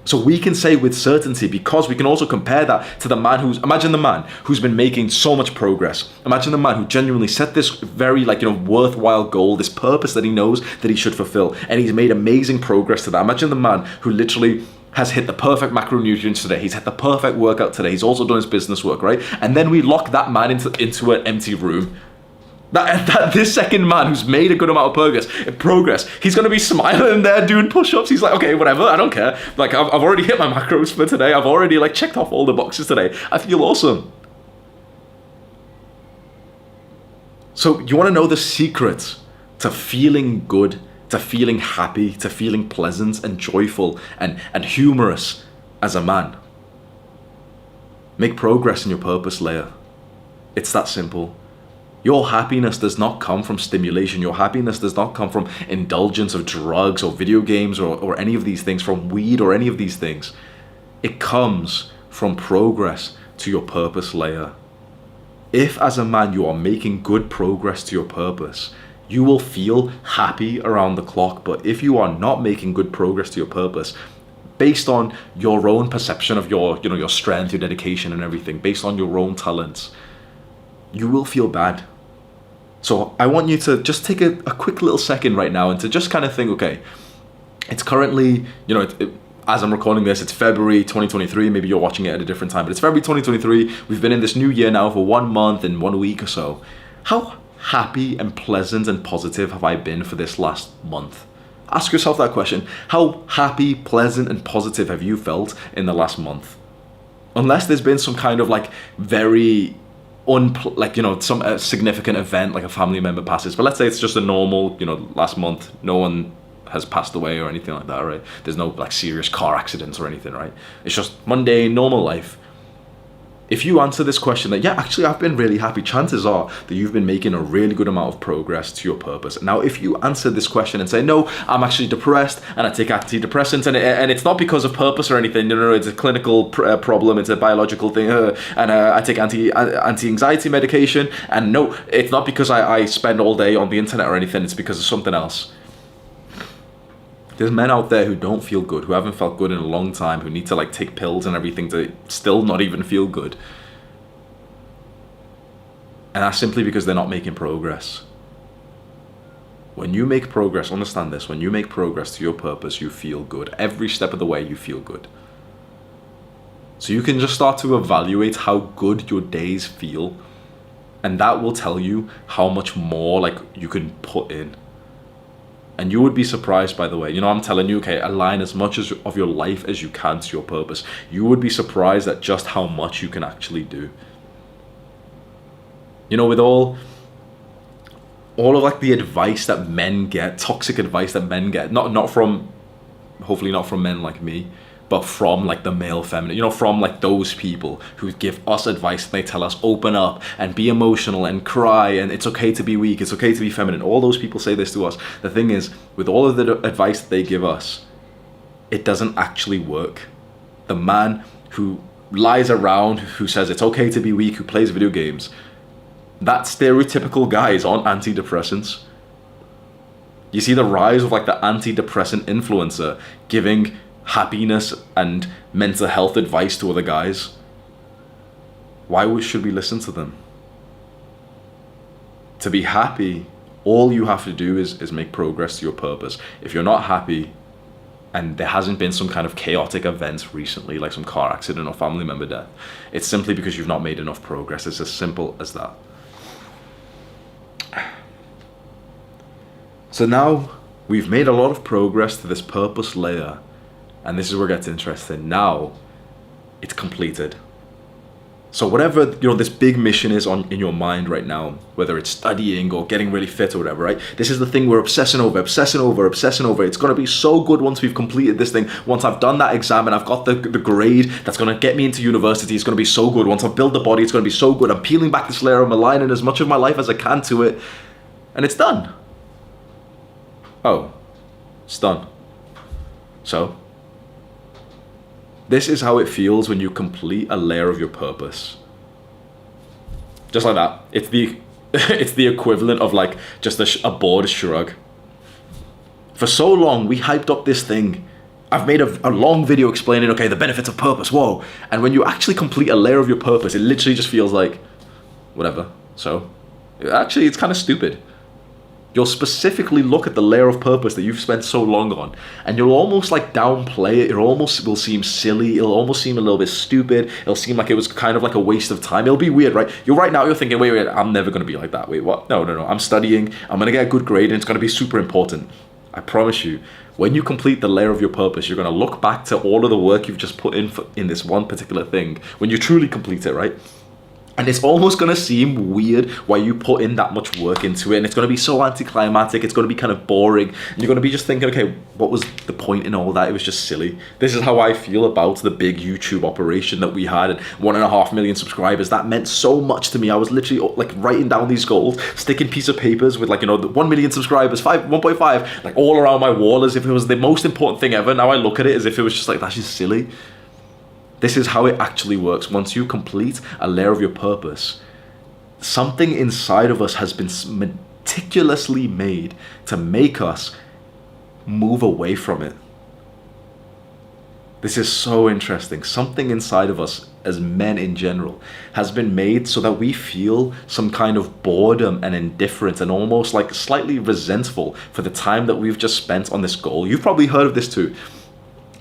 So we can say with certainty, because we can also compare that to the man imagine the man who's been making so much progress. Imagine the man who genuinely set this very worthwhile goal, this purpose that he knows that he should fulfill, and he's made amazing progress to that. Imagine the man who literally has hit the perfect macronutrients today. He's had the perfect workout today. He's also done his business work, right? And then we lock that man into an empty room. That this second man who's made a good amount of progress, he's going to be smiling there doing push-ups. He's like, okay, whatever, I don't care. Like, I've already hit my macros for today. I've already checked off all the boxes today. I feel awesome. So you want to know the secret to feeling good, to feeling happy, to feeling pleasant and joyful and humorous as a man? Make progress in your purpose layer. It's that simple. Your happiness does not come from stimulation. Your happiness does not come from indulgence of drugs or video games or any of these things, from weed or any of these things. It comes from progress to your purpose layer. If as a man you are making good progress to your purpose, you will feel happy around the clock. But if you are not making good progress to your purpose, based on your own perception of your strength, your dedication and everything, based on your own talents, you will feel bad. So I want you to just take a quick little second right now and to just kind of think, okay, it's currently, as I'm recording this, it's February 2023. Maybe you're watching it at a different time, but it's February 2023. We've been in this new year now for 1 month and 1 week or so. How happy and pleasant and positive have I been for this last month? Ask yourself that question. How happy, pleasant and positive have you felt in the last month? Unless there's been some kind of very some significant event, like a family member passes. But let's say it's just a normal, last month, no one has passed away or anything like that, right? There's no serious car accidents or anything, right? It's just mundane, normal life. If you answer this question that, yeah, actually I've been really happy, chances are that you've been making a really good amount of progress to your purpose. Now, if you answer this question and say, no, I'm actually depressed and I take antidepressants and it's not because of purpose or anything, it's a clinical problem, it's a biological thing, and I take anti-anxiety medication, and no, it's not because I spend all day on the internet or anything, it's because of something else. There's men out there who don't feel good, who haven't felt good in a long time, who need to take pills and everything to still not even feel good. And that's simply because they're not making progress. When you make progress, understand this, when you make progress to your purpose, you feel good. Every step of the way, you feel good. So you can just start to evaluate how good your days feel, and that will tell you how much more you can put in. And you would be surprised, by the way. I'm telling you, okay, align as much of your life as you can to your purpose. You would be surprised at just how much you can actually do. With all of the advice that men get, toxic advice that men get, hopefully not from men like me, but from the male feminine, from those people who give us advice and they tell us open up and be emotional and cry and it's okay to be weak, it's okay to be feminine. All those people say this to us. The thing is, with all of the advice that they give us, it doesn't actually work. The man who lies around, who says it's okay to be weak, who plays video games, that stereotypical guy is on antidepressants. You see the rise of like the antidepressant influencer giving happiness and mental health advice to other guys. Why should we listen to them? To be happy, all you have to do is make progress to your purpose. If you're not happy, and there hasn't been some kind of chaotic event recently, like some car accident or family member death, it's simply because you've not made enough progress. It's as simple as that. So now we've made a lot of progress to this purpose layer, and this is where it gets interesting. Now it's completed. So whatever, this big mission is in your mind right now, whether it's studying or getting really fit or whatever, right? This is the thing we're obsessing over. It's going to be so good once we've completed this thing. Once I've done that exam and I've got the grade that's going to get me into university, it's going to be so good. Once I've built the body, it's going to be so good. I'm peeling back this layer, I'm aligning as much of my life as I can to it, and it's done. Oh, it's done. So this is how it feels when you complete a layer of your purpose. Just like that. It's the equivalent of like just a bored shrug. For so long, we hyped up this thing. I've made a long video explaining, okay, the benefits of purpose, whoa. And when you actually complete a layer of your purpose, it literally just feels like, whatever. So, actually, it's kind of stupid. You'll specifically look at the layer of purpose that you've spent so long on, and you'll almost like downplay it. It almost will seem silly. It'll almost seem a little bit stupid. It'll seem like it was kind of like a waste of time. It'll be weird, right? You're thinking, wait, I'm never going to be like that. Wait, what? No. I'm studying. I'm going to get a good grade, and it's going to be super important. I promise you, when you complete the layer of your purpose, you're going to look back to all of the work you've just put in this one particular thing. When you truly complete it, right? And it's almost going to seem weird why you put in that much work into it. And it's going to be so anticlimactic. It's going to be kind of boring. And you're going to be just thinking, okay, what was the point in all that? It was just silly. This is how I feel about the big YouTube operation that we had. And 1.5 million subscribers. That meant so much to me. I was literally like writing down these goals, sticking piece of papers with like, the 1 million subscribers, 1.5, like all around my wall as if it was the most important thing ever. Now I look at it as if it was just like, that's just silly. This is how it actually works. Once you complete a layer of your purpose, something inside of us has been meticulously made to make us move away from it. This is so interesting. Something inside of us, as men in general, has been made so that we feel some kind of boredom and indifference and almost like slightly resentful for the time that we've just spent on this goal. You've probably heard of this too.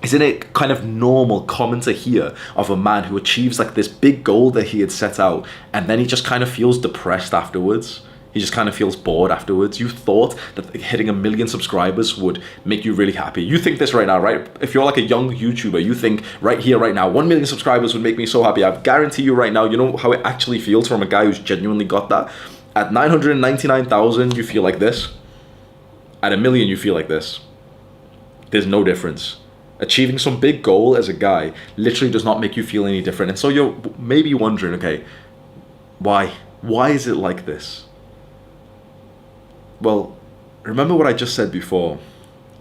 Isn't it kind of normal, common to hear of a man who achieves like this big goal that he had set out, and then he just kind of feels depressed afterwards? He just kind of feels bored afterwards. You thought that hitting 1 million subscribers would make you really happy. You think this right now, right? If you're like a young YouTuber, you think right here, right now, 1 million subscribers would make me so happy. I guarantee you right now, you know how it actually feels from a guy who's genuinely got that? At 999,000, you feel like this. At 1 million, you feel like this. There's no difference. Achieving some big goal as a guy literally does not make you feel any different. And so you're maybe wondering, okay, why? Why is it like this? Well, remember what I just said before,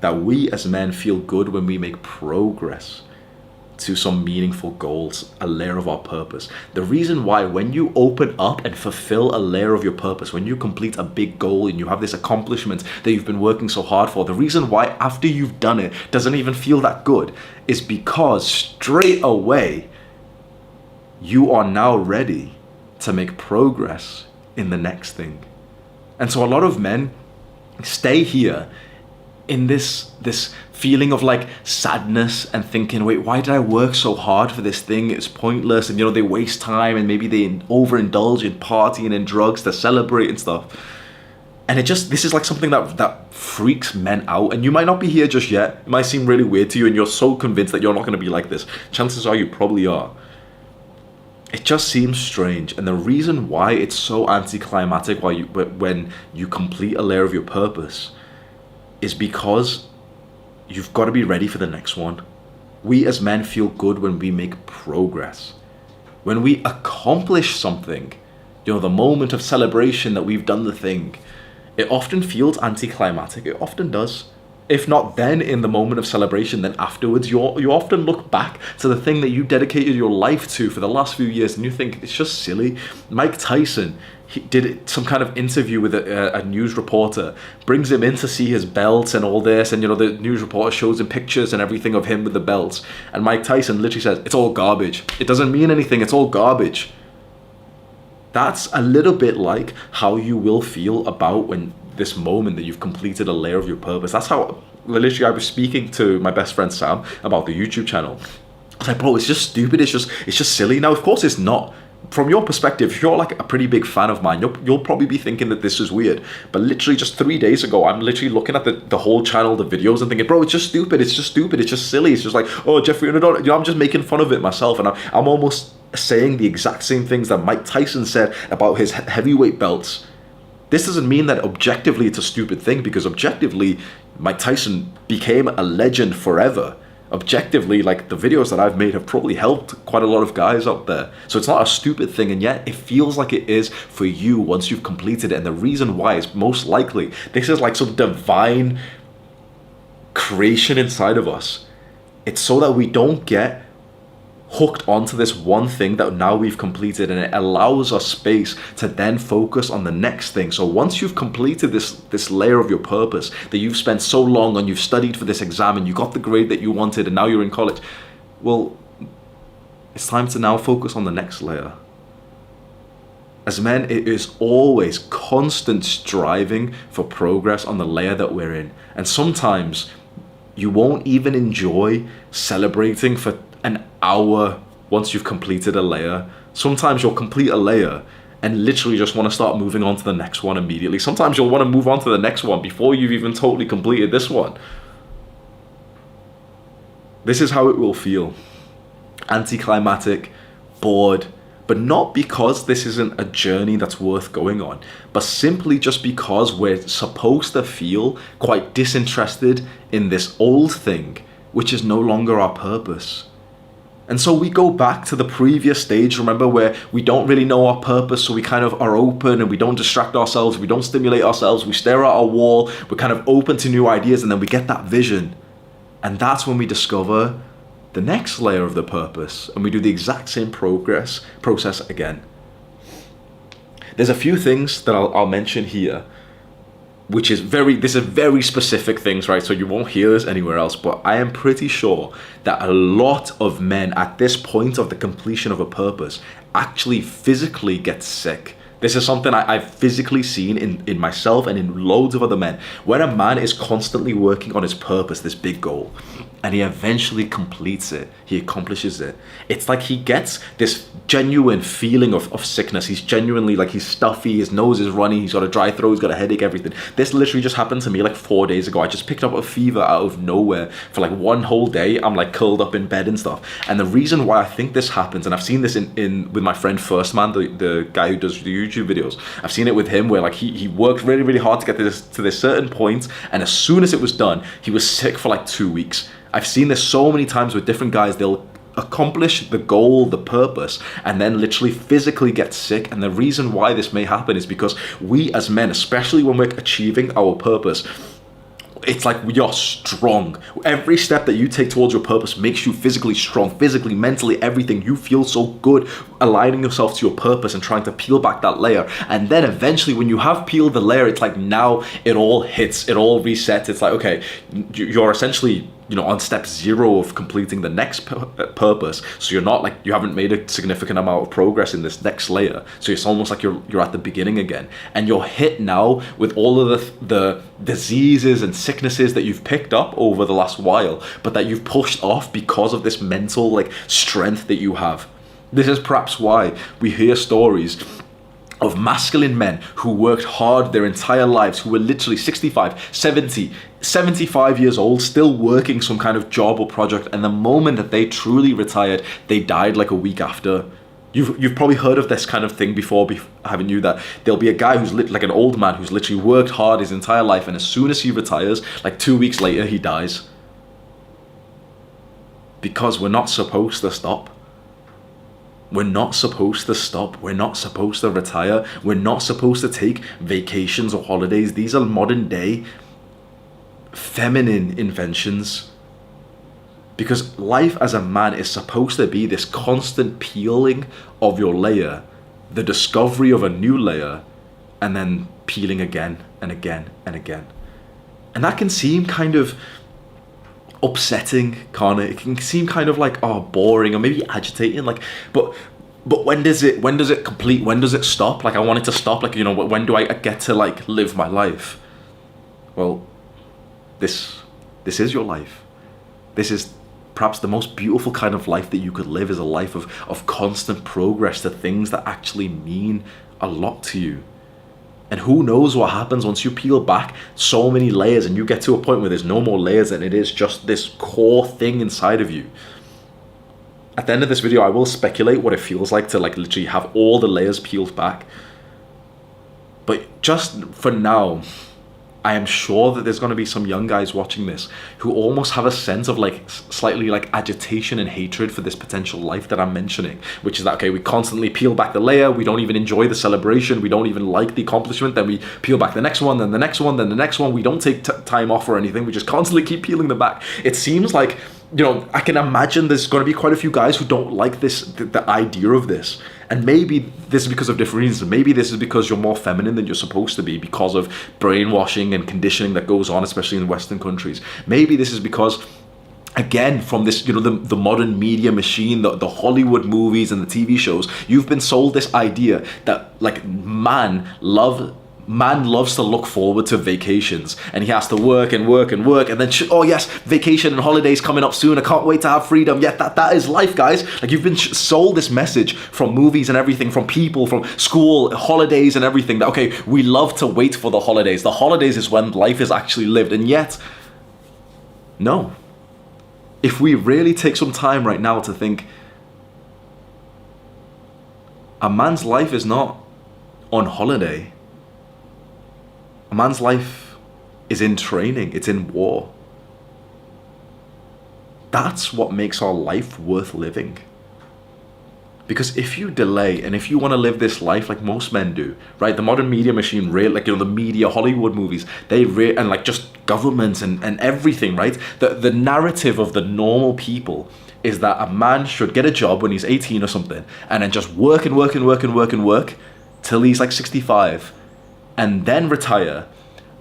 that we as men feel good when we make progress to some meaningful goals, a layer of our purpose. The reason why when you open up and fulfill a layer of your purpose, when you complete a big goal and you have this accomplishment that you've been working so hard for, the reason why after you've done it doesn't even feel that good is because straight away you are now ready to make progress in the next thing. And so a lot of men stay here in this feeling of like sadness and thinking, wait, why did I work so hard for this thing? It's pointless. And they waste time, and maybe they overindulge in partying and drugs to celebrate and stuff. And this is like something that freaks men out. And you might not be here just yet. It might seem really weird to you, and you're so convinced that you're not going to be like this. Chances are you probably are. It just seems strange. And the reason why it's so anticlimactic when you complete a layer of your purpose is because you've got to be ready for the next one. We as men feel good when we make progress. When we accomplish something, the moment of celebration that we've done the thing, it often feels anticlimactic. It often does. If not then in the moment of celebration, then afterwards, you often look back to the thing that you dedicated your life to for the last few years and you think, it's just silly. Mike Tyson, he did some kind of interview with a news reporter, brings him in to see his belts and all this, and the news reporter shows him pictures and everything of him with the belts, and Mike Tyson literally says, it's all garbage, it doesn't mean anything, it's all garbage. That's a little bit like how you will feel about when this moment that you've completed a layer of your purpose. That's how literally I was speaking to my best friend Sam about the YouTube channel. I was like, bro, it's just stupid, it's just silly. Now of course it's not. From your perspective, if you're like a pretty big fan of mine, you'll probably be thinking that this is weird. But literally just 3 days ago, I'm literally looking at the whole channel, the videos, and thinking, bro, it's just stupid, it's just silly. It's just like, oh, Jeffrey and Adonis, I'm just making fun of it myself. And I'm almost saying the exact same things that Mike Tyson said about his heavyweight belts. This doesn't mean that objectively it's a stupid thing, because objectively, Mike Tyson became a legend forever. Objectively, like, the videos that I've made have probably helped quite a lot of guys out there. So it's not a stupid thing, and yet it feels like it is for you once you've completed it. And the reason why is most likely this is like some divine creation inside of us. It's so that we don't get hooked onto this one thing that now we've completed, and it allows us space to then focus on the next thing. So once you've completed this layer of your purpose that you've spent so long on, you've studied for this exam and you got the grade that you wanted, and now you're in college, well, it's time to now focus on the next layer. As men, it is always constant striving for progress on the layer that we're in. And sometimes you won't even enjoy celebrating for an hour once you've completed a layer. Sometimes you'll complete a layer and literally just want to start moving on to the next one immediately. Sometimes you'll want to move on to the next one before you've even totally completed this one. This is how it will feel. Anticlimactic, bored, but not because this isn't a journey that's worth going on, but simply just because we're supposed to feel quite disinterested in this old thing, which is no longer our purpose. And so we go back to the previous stage, remember, where we don't really know our purpose, so we kind of are open and we don't distract ourselves, we don't stimulate ourselves, we stare at our wall, we're kind of open to new ideas, and then we get that vision. And that's when we discover the next layer of the purpose, and we do the exact same process again. There's a few things that I'll mention here, which is very specific things, right? So you won't hear this anywhere else, but I am pretty sure that a lot of men at this point of the completion of a purpose actually physically get sick. This is something I've physically seen in myself and in loads of other men. When a man is constantly working on his purpose, this big goal, and he eventually completes it, he accomplishes it, it's like he gets this genuine feeling of sickness. He's genuinely, like, he's stuffy, his nose is runny, he's got a dry throat, he's got a headache, everything. This literally just happened to me like 4 days ago. I just picked up a fever out of nowhere. For like one whole day, I'm like curled up in bed and stuff. And the reason why I think this happens, and I've seen this in with my friend First Man, the guy who does the YouTube videos. I've seen it with him where, like, he worked really, really hard to get to this certain point, and as soon as it was done, he was sick for like 2 weeks. I've seen this so many times with different guys. They'll accomplish the goal, the purpose, and then literally physically get sick. And the reason why this may happen is because we as men, especially when we're achieving our purpose, it's like you're strong. Every step that you take towards your purpose makes you physically strong, physically, mentally, everything. You feel so good aligning yourself to your purpose and trying to peel back that layer. And then eventually when you have peeled the layer, it's like now it all hits, it all resets. It's like, okay, you're essentially, on step 0 of completing the next purpose. So you're not like, you haven't made a significant amount of progress in this next layer. So it's almost like you're at the beginning again. And you're hit now with all of the diseases and sicknesses that you've picked up over the last while, but that you've pushed off because of this mental, like, strength that you have. This is perhaps why we hear stories of masculine men who worked hard their entire lives, who were literally 65, 70, 75 years old, still working some kind of job or project, and the moment that they truly retired, they died like a week after. You've probably heard of this kind of thing before, haven't you? That there'll be a guy who's like an old man who's literally worked hard his entire life, and as soon as he retires, like 2 weeks later, he dies. Because we're not supposed to stop. We're not supposed to stop. We're not supposed to retire. We're not supposed to take vacations or holidays. These are modern day feminine inventions. Because life as a man is supposed to be this constant peeling of your layer the discovery of a new layer, and then peeling again and again and again. And that can seem kind of upsetting, can't it? It can seem kind of like, oh, boring, or maybe agitating, like, but when does it complete? When does it stop? Like, I want it to stop. Like, when do I get to like live my life? Well, this is your life. This is perhaps the most beautiful kind of life that you could live, is a life of constant progress to things that actually mean a lot to you. And who knows what happens once you peel back so many layers and you get to a point where there's no more layers and it is just this core thing inside of you. At the end of this video, I will speculate what it feels like to like literally have all the layers peeled back. But just for now, I am sure that there's going to be some young guys watching this who almost have a sense of like slightly like agitation and hatred for this potential life that I'm mentioning, which is that, okay, we constantly peel back the layer, we don't even enjoy the celebration, we don't even like the accomplishment, then we peel back the next one, then the next one, then the next one, we don't take time off or anything, we just constantly keep peeling them back. It seems like, I can imagine there's going to be quite a few guys who don't like this, the idea of this. And maybe this is because of different reasons. Maybe this is because you're more feminine than you're supposed to be because of brainwashing and conditioning that goes on, especially in Western countries. Maybe this is because, again, from this, the modern media machine, the Hollywood movies and the TV shows, you've been sold this idea that like man loves to look forward to vacations, and he has to work and work and work, and then oh yes, vacation and holidays coming up soon, I can't wait to have freedom. Yet that is life, guys. Like, you've been sold this message from movies and everything, from people, from school, holidays and everything, that okay, we love to wait for the holidays. The holidays is when life is actually lived. And yet, no. If we really take some time right now to think, a man's life is not on holiday. A man's life is in training, it's in war. That's what makes our life worth living. Because if you delay, and if you want to live this life like most men do, right? The modern media machine, the media, Hollywood movies, and like just governments and everything, right? The narrative of the normal people is that a man should get a job when he's 18 or something, and then just work and work and work and work and work till he's like 65. And then retire,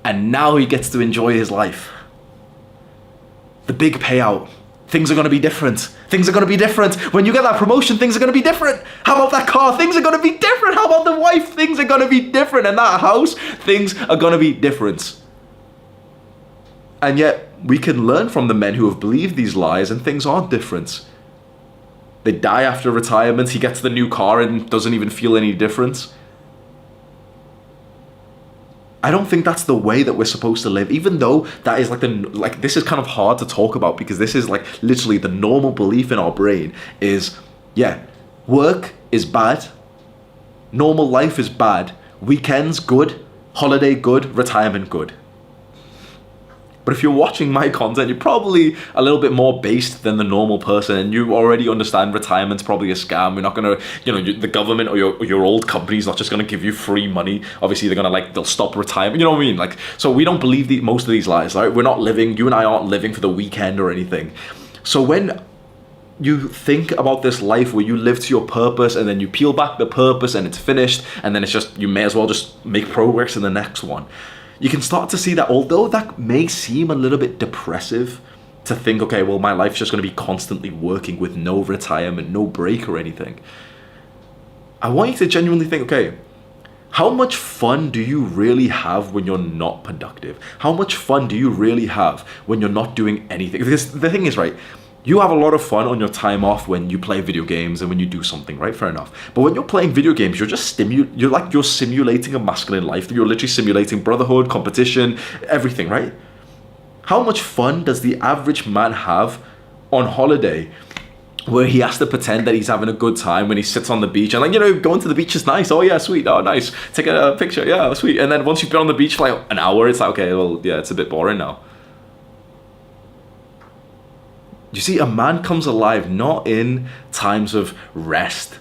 and now he gets to enjoy his life. The big payout. Things are going to be different. Things are going to be different. When you get that promotion, things are going to be different. How about that car? Things are going to be different. How about the wife? Things are going to be different. And that house, things are going to be different. And yet, we can learn from the men who have believed these lies, and things aren't different. They die after retirement. He gets the new car and doesn't even feel any difference. I don't think that's the way that we're supposed to live, even though that is this is kind of hard to talk about, because this is like literally the normal belief in our brain is, yeah, work is bad, normal life is bad, weekends good, holiday good, retirement good. But if you're watching my content, you're probably a little bit more based than the normal person, and you already understand retirement's probably a scam. We're not going to, the government or your old company's not just going to give you free money. Obviously, they're going to they'll stop retirement. You know what I mean? Like, so we don't believe most of these lies, right? We're not living, you and I aren't living for the weekend or anything. So when you think about this life where you live to your purpose, and then you peel back the purpose and it's finished, and then it's just, you may as well just make progress in the next one. You can start to see that although that may seem a little bit depressive to think, okay, well, my life's just going to be constantly working with no retirement, no break or anything. I want you to genuinely think, okay, how much fun do you really have when you're not productive? How much fun do you really have when you're not doing anything? Because the thing is, right, you have a lot of fun on your time off when you play video games and when you do something, right? Fair enough. But when you're playing video games, you're just you're simulating a masculine life. You're literally simulating brotherhood, competition, everything, right? How much fun does the average man have on holiday, where he has to pretend that he's having a good time when he sits on the beach and going to the beach is nice. Oh yeah, sweet. Oh, nice. Take a picture. Yeah, sweet. And then once you've been on the beach for like an hour, it's like, okay, well, yeah, it's a bit boring now. You see, a man comes alive not in times of rest,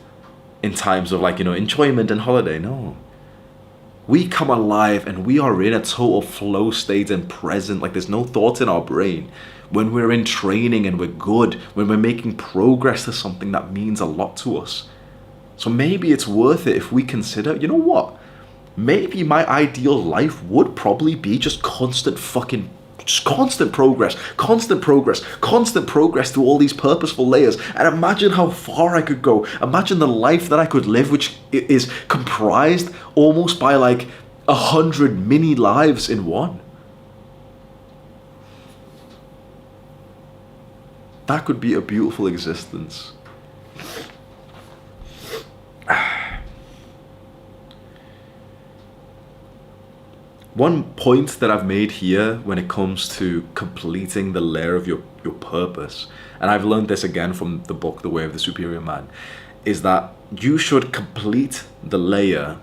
in times of enjoyment and holiday. No. We come alive and we are in a total flow state and present. Like, there's no thoughts in our brain. When we're in training and we're good, when we're making progress to something that means a lot to us. So maybe it's worth it if we consider, you know what? Maybe my ideal life would probably be just constant progress, constant progress through all these purposeful layers. And imagine how far I could go. Imagine the life that I could live, which is comprised almost by like 100 mini lives in one. That could be a beautiful existence. One point that I've made here when it comes to completing the layer of your purpose, and I've learned this again from the book The Way of the Superior Man, is that you should complete the layer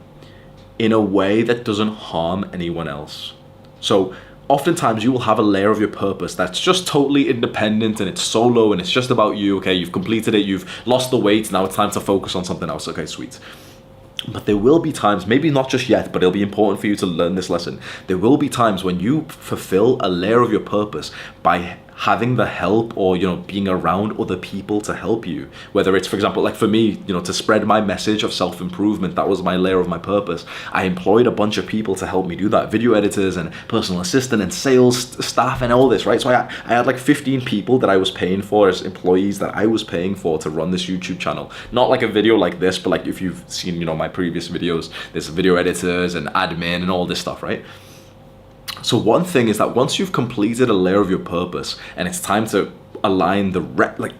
in a way that doesn't harm anyone else. So oftentimes you will have a layer of your purpose that's just totally independent and it's solo and it's just about you. Okay, you've completed it, you've lost the weight, now it's time to focus on something else. Okay, sweet. But there will be times, maybe not just yet, but it'll be important for you to learn this lesson. There will be times when you fulfill a layer of your purpose by having the help or, being around other people to help you. Whether it's, for example, like for me, to spread my message of self-improvement, that was my layer of my purpose. I employed a bunch of people to help me do that. Video editors and personal assistant and sales staff and all this, right? So I had like 15 people that I was paying for as employees that I was paying for to run this YouTube channel. Not like a video like this, but like if you've seen, my previous videos, there's video editors and admin and all this stuff, right? So one thing is that once you've completed a layer of your purpose and it's time to align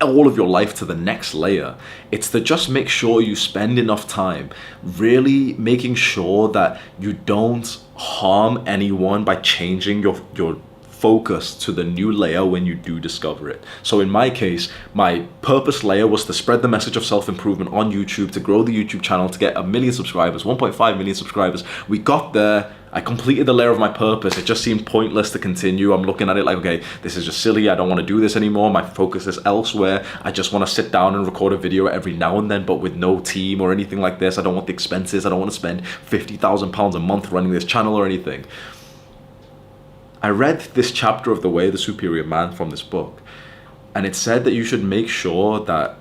all of your life to the next layer, it's to just make sure you spend enough time really making sure that you don't harm anyone by changing your focus to the new layer when you do discover it. So in my case, my purpose layer was to spread the message of self-improvement on YouTube, to grow the YouTube channel, to get 1 million subscribers, 1.5 million subscribers. We got there. I completed the layer of my purpose. It just seemed pointless to continue. I'm looking at it like, okay, this is just silly. I don't want to do this anymore. My focus is elsewhere. I just want to sit down and record a video every now and then, but with no team or anything like this. I don't want the expenses. I don't want to spend £50,000 a month running this channel or anything. I read this chapter of The Way of the Superior Man from this book, and it said that you should make sure that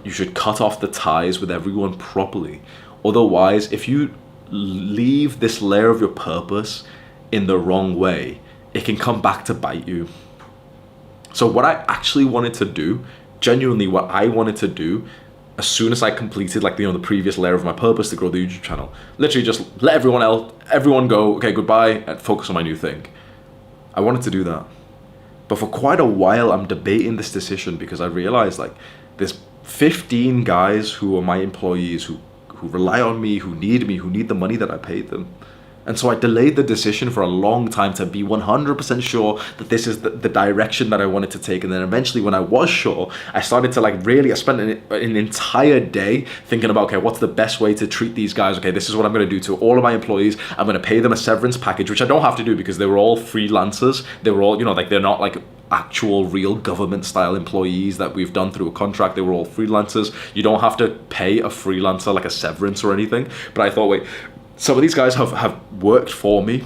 you should cut off the ties with everyone properly. Otherwise, if you leave this layer of your purpose in the wrong way, it can come back to bite you. So what I actually wanted to do, genuinely what I wanted to do, as soon as I completed the previous layer of my purpose to grow the YouTube channel, literally just let everyone go, okay, goodbye, and focus on my new thing. I wanted to do that. But for quite a while, I'm debating this decision because I realized there's 15 guys who are my employees who rely on me, who need me, who need the money that I paid them. And so I delayed the decision for a long time to be 100% sure that this is the direction that I wanted to take. And then eventually when I was sure, I started to I spent an entire day thinking about, okay, what's the best way to treat these guys? Okay, this is what I'm going to do to all of my employees. I'm going to pay them a severance package, which I don't have to do because they were all freelancers. They were all, they're not actual real government style employees that we've done through a contract. They were all freelancers. You don't have to pay a freelancer a severance or anything. But I thought, wait, some of these guys have worked for me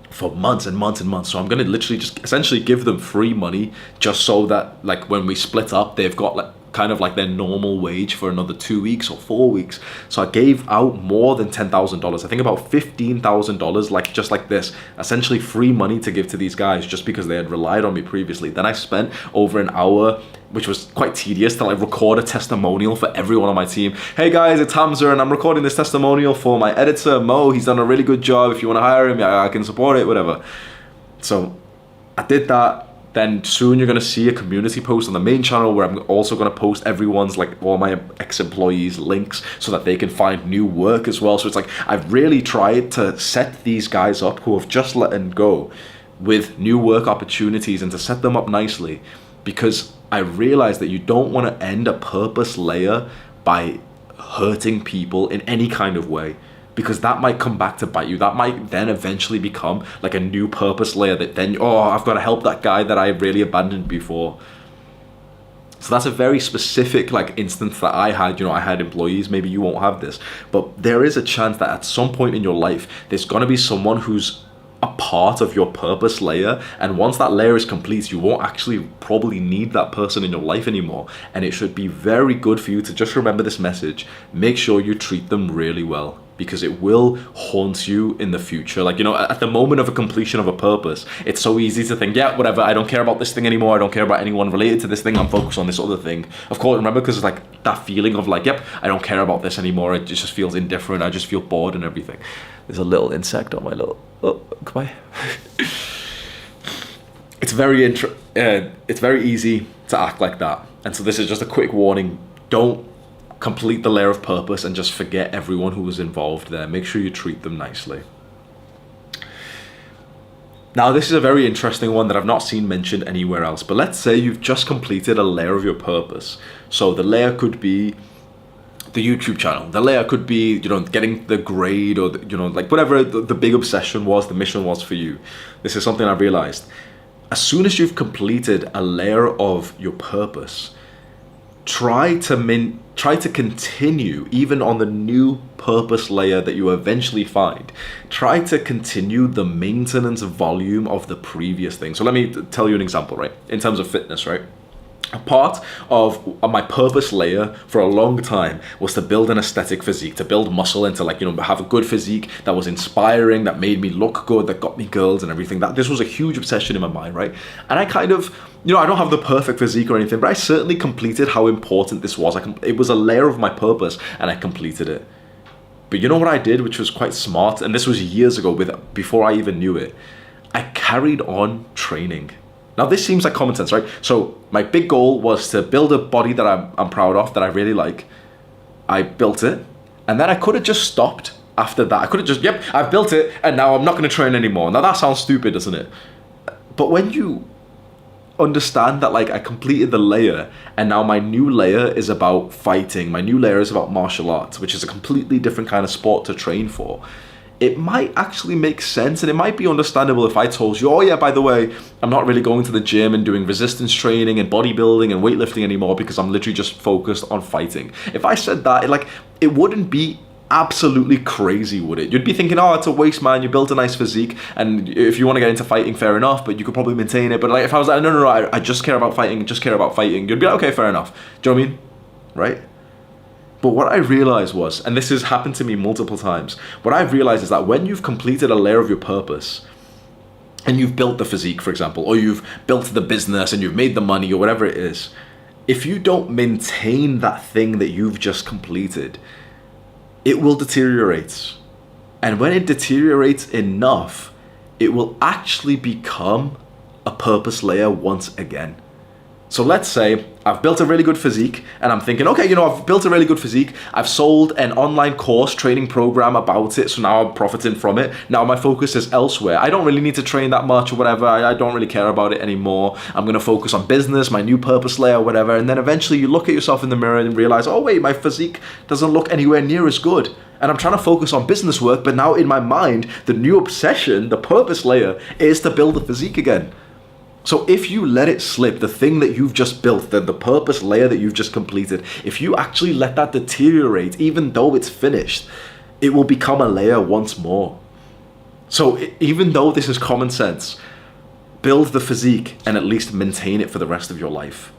for months and months and months. So I'm going to literally just essentially give them free money just so that when we split up, they've got kind of their normal wage for another 2 weeks or 4 weeks. So I gave out more than $10,000. I think about $15,000, just like this, essentially free money to give to these guys just because they had relied on me previously. Then I spent over an hour, which was quite tedious, to record a testimonial for everyone on my team. Hey guys, it's Hamza and I'm recording this testimonial for my editor, Mo. He's done a really good job. If you want to hire him, I can support it, whatever. So I did that. Then soon you're going to see a community post on the main channel where I'm also going to post everyone's, all my ex-employees' links so that they can find new work as well. So it's I've really tried to set these guys up who have just let go with new work opportunities and to set them up nicely, because I realized that you don't want to end a purpose layer by hurting people in any kind of way, because that might come back to bite you. That might then eventually become a new purpose layer that then, I've got to help that guy that I really abandoned before. So that's a very specific instance that I had. I had employees. Maybe you won't have this, but there is a chance that at some point in your life, there's going to be someone who's a part of your purpose layer. And once that layer is complete, you won't actually probably need that person in your life anymore. And it should be very good for you to just remember this message. Make sure you treat them really well, because it will haunt you in the future. Like, you know, at the moment of a completion of a purpose, it's so easy to think, yeah, whatever, I don't care about this thing anymore, I don't care about anyone related to this thing, I'm focused on this other thing. Of course, remember, because it's like that feeling of like, yep, I don't care about this anymore, it just feels indifferent, I just feel bored and everything. There's a little insect on my little, oh, come by. It's very easy to act like that. And so this is just a quick warning. Don't complete the layer of purpose and just forget everyone who was involved there. Make sure you treat them nicely. Now, this is a very interesting one that I've not seen mentioned anywhere else, but let's say you've just completed a layer of your purpose. So the layer could be the YouTube channel. The layer could be, you know, getting the grade, or, you know, like whatever the big obsession was, the mission was for you. This is something I realized. As soon as you've completed a layer of your purpose, try to continue even on the new purpose layer that you eventually find. Try to continue the maintenance volume of the previous thing. So let me tell you an example, right? In terms of fitness, right? A part of my purpose layer for a long time was to build an aesthetic physique, to build muscle, and to, like, you know, have a good physique that was inspiring, that made me look good, that got me girls and everything. That this was a huge obsession in my mind, right? And I kind of, you know, I don't have the perfect physique or anything, but I certainly completed how important this was. It was a layer of my purpose, and I completed it. But you know what I did, which was quite smart, and this was years ago, before I even knew it. I carried on training. Now, this seems like common sense, right? So my big goal was to build a body that I'm proud of, that I really like. I built it, and then I could have just stopped after that. I could have just, yep, I've built it, and now I'm not going to train anymore. Now, that sounds stupid, doesn't it? But when you understand that, like, I completed the layer, and now my new layer is about fighting, my new layer is about martial arts, which is a completely different kind of sport to train for, it might actually make sense, and it might be understandable if I told you, oh yeah, by the way, I'm not really going to the gym and doing resistance training and bodybuilding and weightlifting anymore because I'm literally just focused on fighting. If I said that, it wouldn't be absolutely crazy, would it? You'd be thinking, oh, it's a waste, man, you built a nice physique, and if you want to get into fighting, fair enough, but you could probably maintain it. But like, if I was like, no, I just care about fighting, you'd be like, okay, fair enough. Do you know what I mean? Right? But what I realized was, and this has happened to me multiple times, what I've realized is that when you've completed a layer of your purpose, and you've built the physique, for example, or you've built the business and you've made the money or whatever it is, if you don't maintain that thing that you've just completed, it will deteriorate. And when it deteriorates enough, it will actually become a purpose layer once again. So let's say I've built a really good physique, and I'm thinking, okay, you know, I've built a really good physique. I've sold an online course training program about it, so now I'm profiting from it. Now my focus is elsewhere. I don't really need to train that much or whatever. I don't really care about it anymore. I'm going to focus on business, my new purpose layer, whatever. And then eventually you look at yourself in the mirror and realize, oh wait, my physique doesn't look anywhere near as good. And I'm trying to focus on business work, but now in my mind, the new obsession, the purpose layer, is to build a physique again. So if you let it slip, the thing that you've just built, the purpose layer that you've just completed, if you actually let that deteriorate, even though it's finished, it will become a layer once more. So even though this is common sense, build the physique and at least maintain it for the rest of your life.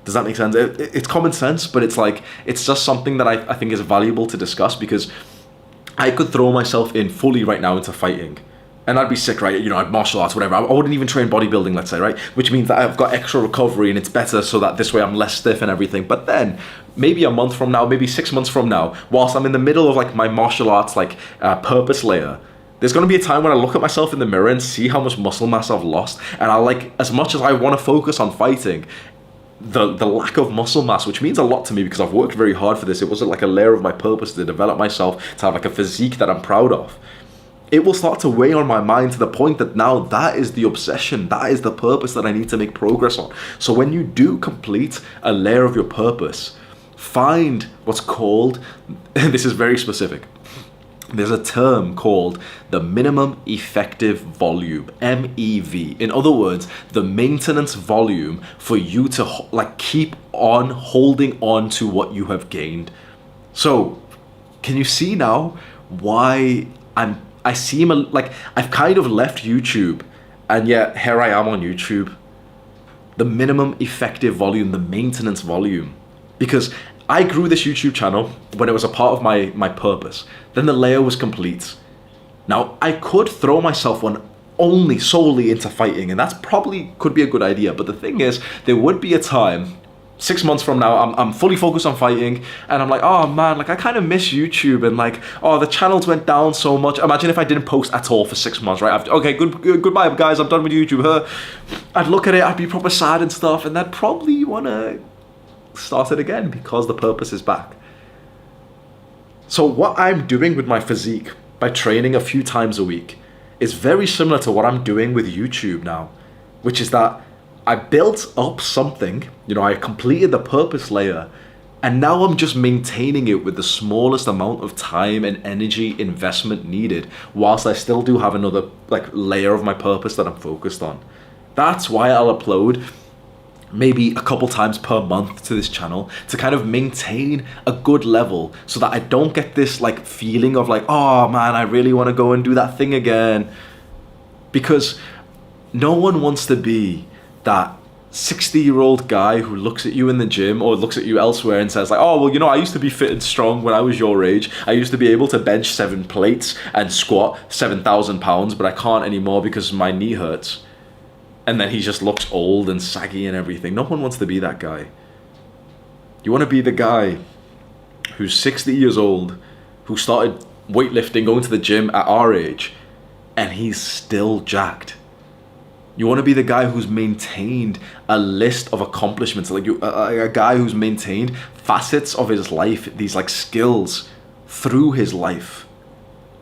Does that make sense? It's common sense, but it's like, it's just something that I think is valuable to discuss, because I could throw myself in fully right now into fighting. And I'd be sick, right? You know, I'd martial arts, whatever. I wouldn't even train bodybuilding, let's say, right? Which means that I've got extra recovery and it's better, so that this way I'm less stiff and everything. But then, maybe a month from now, maybe 6 months from now, whilst I'm in the middle of like my martial arts, purpose layer, there's going to be a time when I look at myself in the mirror and see how much muscle mass I've lost. And as much as I want to focus on fighting, the lack of muscle mass, which means a lot to me because I've worked very hard for this. It wasn't like a layer of my purpose to develop myself, to have like a physique that I'm proud of. It will start to weigh on my mind to the point that now that is the obsession, that is the purpose that I need to make progress on. So when you do complete a layer of your purpose, find what's called, and this is very specific, there's a term called the minimum effective volume, MEV. In other words, the maintenance volume for you to keep on holding on to what you have gained. So can you see now why I seem like I've kind of left YouTube, and yet here I am on YouTube. The minimum effective volume, the maintenance volume. Because I grew this YouTube channel when it was a part of my purpose. Then the layer was complete. Now, I could throw myself only solely into fighting, and that's probably could be a good idea. But the thing is, there would be a time, 6 months from now, I'm fully focused on fighting, and I'm like, oh man, like I kind of miss YouTube, and like, oh, the channels went down so much. Imagine if I didn't post at all for 6 months, right? Okay, goodbye guys, I'm done with YouTube. I'd look at it, I'd be proper sad and stuff, and I'd probably want to start it again because the purpose is back. So what I'm doing with my physique by training a few times a week is very similar to what I'm doing with YouTube now, which is that I built up something, I completed the purpose layer, and now I'm just maintaining it with the smallest amount of time and energy investment needed, whilst I still do have another layer of my purpose that I'm focused on. That's why I'll upload maybe a couple times per month to this channel to kind of maintain a good level so that I don't get this feeling of oh man, I really want to go and do that thing again. Because no one wants to be that 60-year-old guy who looks at you in the gym or looks at you elsewhere and says oh, well, I used to be fit and strong when I was your age. I used to be able to bench 7 plates and squat 7,000 pounds, but I can't anymore because my knee hurts. And then he just looks old and saggy and everything. No one wants to be that guy. You want to be the guy who's 60 years old, who started weightlifting, going to the gym at our age, and he's still jacked. You want to be the guy who's maintained a list of accomplishments, a guy who's maintained facets of his life, these skills through his life.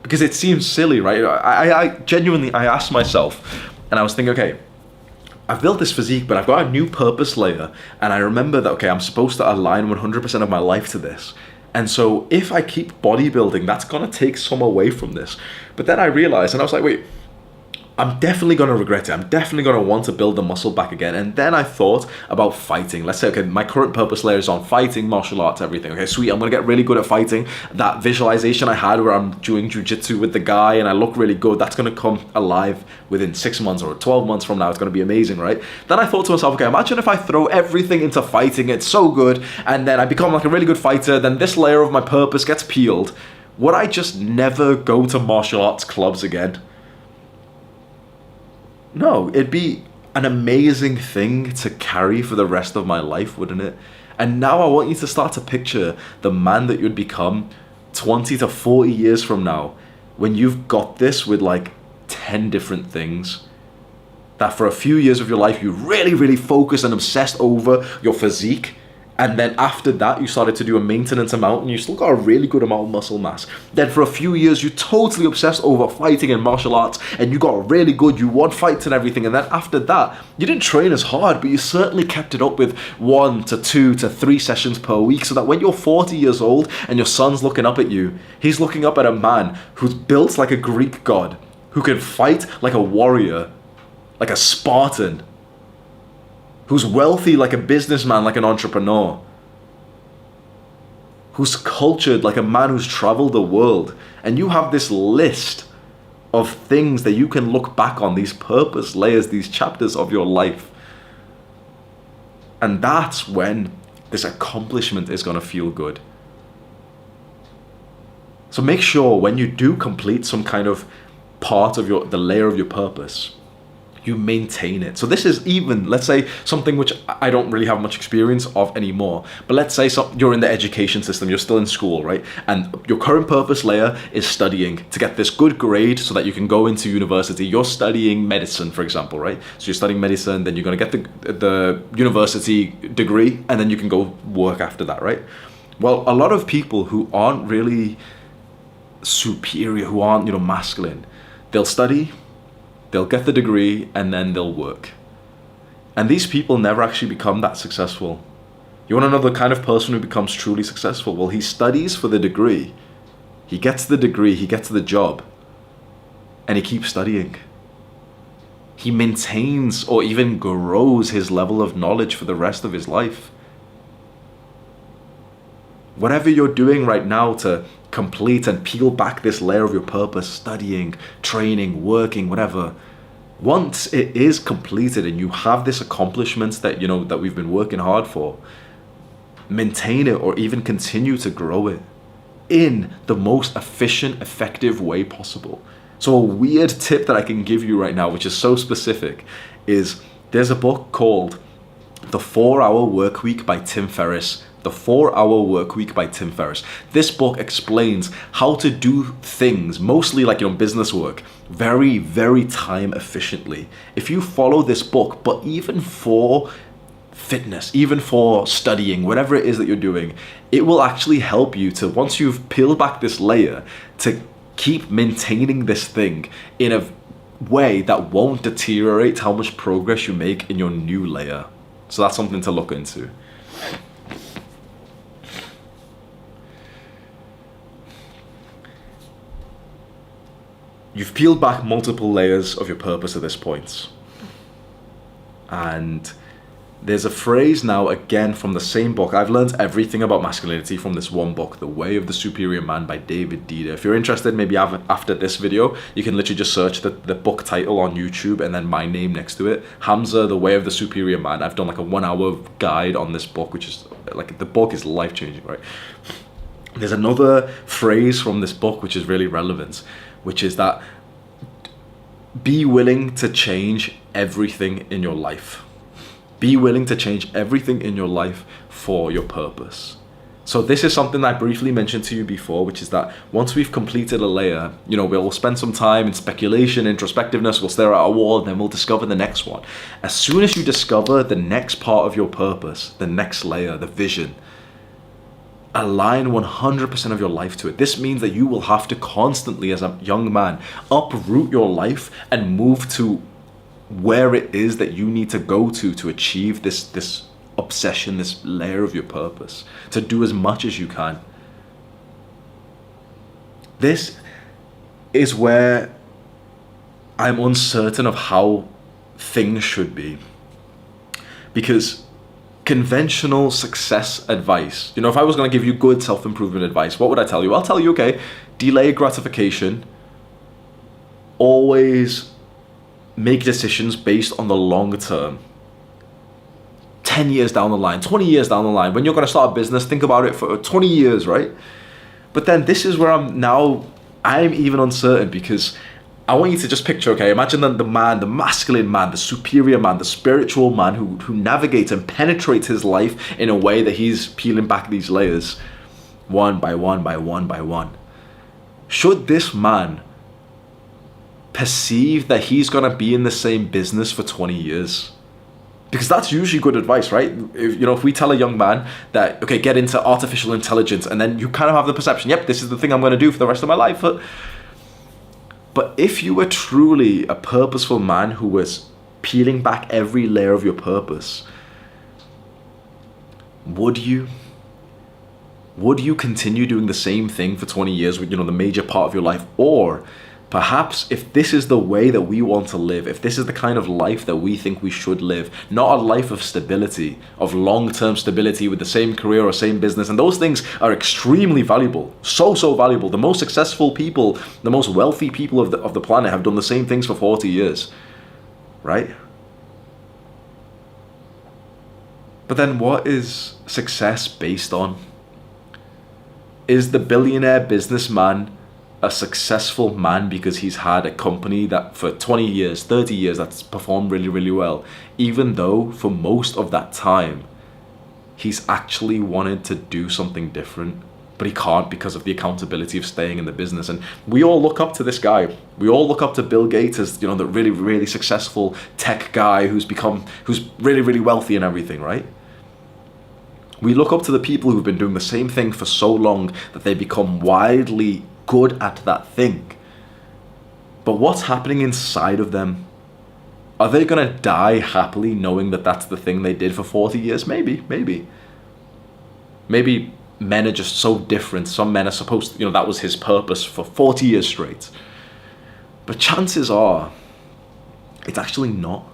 Because it seems silly, right? I genuinely asked myself, and I was thinking, okay, I've built this physique, but I've got a new purpose layer, and I remember that, okay, I'm supposed to align 100% of my life to this. And so if I keep bodybuilding, that's going to take some away from this. But then I realized, and I was like, wait, I'm definitely going to regret it. I'm definitely going to want to build the muscle back again. And then I thought about fighting. Let's say, okay, my current purpose layer is on fighting, martial arts, everything. Okay, sweet, I'm going to get really good at fighting. That visualization I had where I'm doing jiu-jitsu with the guy and I look really good, that's going to come alive within 6 months or 12 months from now. It's going to be amazing, right? Then I thought to myself, okay, imagine if I throw everything into fighting, it's so good, and then I become a really good fighter, then this layer of my purpose gets peeled. Would I just never go to martial arts clubs again? No, it'd be an amazing thing to carry for the rest of my life, wouldn't it? And now I want you to start to picture the man that you'd become 20 to 40 years from now, when you've got this with 10 different things. That for a few years of your life, you really, really focused and obsessed over your physique. And then after that, you started to do a maintenance amount and you still got a really good amount of muscle mass. Then for a few years, you totally obsessed over fighting and martial arts and you got really good, you won fights and everything. And then after that, you didn't train as hard, but you certainly kept it up with 1 to 2 to 3 sessions per week, so that when you're 40 years old and your son's looking up at you, he's looking up at a man who's built like a Greek god, who can fight like a warrior, like a Spartan, who's wealthy like a businessman, like an entrepreneur, who's cultured like a man who's traveled the world. And you have this list of things that you can look back on, these purpose layers, these chapters of your life. And that's when this accomplishment is going to feel good. So make sure when you do complete some kind of part of the layer of your purpose, you maintain it. So this is even, let's say, something which I don't really have much experience of anymore, but let's say you're in the education system, you're still in school, right? And your current purpose layer is studying to get this good grade so that you can go into university. You're studying medicine, for example, right? So you're studying medicine, then you're going to get the university degree, and then you can go work after that, right? Well, a lot of people who aren't really superior, who aren't, masculine, they'll study, they'll get the degree, and then they'll work. And these people never actually become that successful. You want to know the kind of person who becomes truly successful? Well, he studies for the degree, he gets the degree, he gets the job, and he keeps studying. He maintains or even grows his level of knowledge for the rest of his life. Whatever you're doing right now to complete and peel back this layer of your purpose, studying, training, working, whatever, once it is completed and you have this accomplishment that, you know, that we've been working hard for, maintain it or even continue to grow it in the most efficient, effective way possible. So a weird tip that I can give you right now, which is so specific, is there's a book called The 4-Hour Workweek by Tim Ferriss. The 4-Hour Workweek by Tim Ferriss. This book explains how to do things, mostly like, you know, business work, very, very time efficiently. If you follow this book, but even for fitness, even for studying, whatever it is that you're doing, it will actually help you to, once you've peeled back this layer, to keep maintaining this thing in a way that won't deteriorate how much progress you make in your new layer. So that's something to look into. You've peeled back multiple layers of your purpose at this point. And there's a phrase now, again, from the same book. I've learned everything about masculinity from this one book, The Way of the Superior Man by David Dida. If you're interested, maybe after this video, you can literally just search the book title on YouTube and then my name next to it. Hamza, The Way of the Superior Man. I've done like a 1-hour guide on this book, which is like, the book is life-changing, right? There's another phrase from this book which is really relevant, which is that be willing to change everything in your life. Be willing to change everything in your life for your purpose. So this is something that I briefly mentioned to you before, which is that once we've completed a layer, you know, we'll spend some time in speculation, introspectiveness, we'll stare at a wall, and then we'll discover the next one. As soon as you discover the next part of your purpose, the next layer, the vision, align 100% of your life to it. This means that you will have to constantly, as a young man, uproot your life and move to where it is that you need to go to achieve this obsession, this layer of your purpose, to do as much as you can. This is where I'm uncertain of how things should be, because conventional success advice, you know, if I was going to give you good self-improvement advice, what would I tell you? I'll tell you, okay, delay gratification, always make decisions based on the long term. 10 years down the line, 20 years down the line, when you're going to start a business, think about it for 20 years, right? But then this is where I'm even uncertain, because I want you to just picture, okay, imagine the man, the masculine man, the superior man, the spiritual man who navigates and penetrates his life in a way that he's peeling back these layers one by one by one by one. Should this man perceive that he's going to be in the same business for 20 years? Because that's usually good advice, right? If we tell a young man that, okay, get into artificial intelligence, and then you kind of have the perception, yep, this is the thing I'm going to do for the rest of my life. But if you were truly a purposeful man who was peeling back every layer of your purpose, would you continue doing the same thing for 20 years with, the major part of your life? Or perhaps if this is the way that we want to live, if this is the kind of life that we think we should live, not a life of stability, of long-term stability with the same career or same business, and those things are extremely valuable, so valuable. The most successful people, the most wealthy people of the planet have done the same things for 40 years, right? But then what is success based on? Is the billionaire businessman a successful man because he's had a company that for 20 years, 30 years, that's performed really, really well, even though for most of that time, he's actually wanted to do something different, but he can't because of the accountability of staying in the business? And we all look up to this guy. We all look up to Bill Gates as, the really, really successful tech guy who's really, really wealthy and everything, right? We look up to the people who've been doing the same thing for so long that they become widely good at that thing. But what's happening inside of them? Are they going to die happily knowing that that's the thing they did for 40 years? Maybe. Maybe men are just so different. Some men are supposed to, that was his purpose for 40 years straight. But chances are, it's actually not.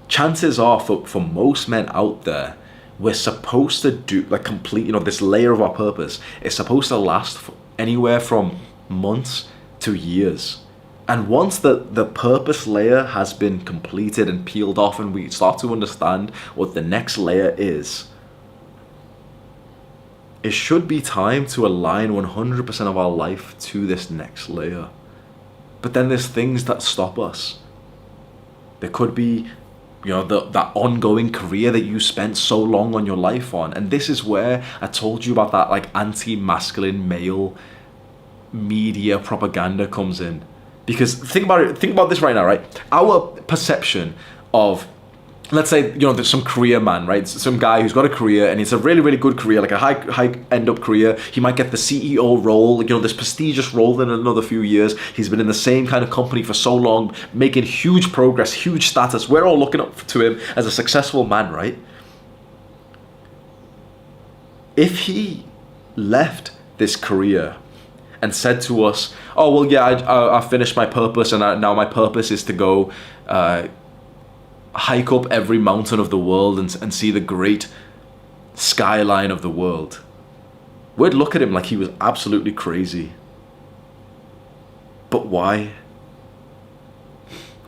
Chances are for most men out there, we're supposed to do, complete, this layer of our purpose is supposed to last anywhere from months to years. And once the purpose layer has been completed and peeled off, and we start to understand what the next layer is, it should be time to align 100% of our life to this next layer. But then there's things that stop us. There could be, that ongoing career that you spent so long on your life on. And this is where I told you about that like anti-masculine male media propaganda comes in. Because think about this right now, right? Our perception of, let's say, there's some career man, right? Some guy who's got a career and it's a really, really good career, like a high end up career. He might get the CEO role, this prestigious role in another few years. He's been in the same kind of company for so long, making huge progress, huge status. We're all looking up to him as a successful man, right? If he left this career and said to us, oh, well, yeah, I finished my purpose, and now my purpose is to go hike up every mountain of the world and see the great skyline of the world, we'd look at him like he was absolutely crazy. But why?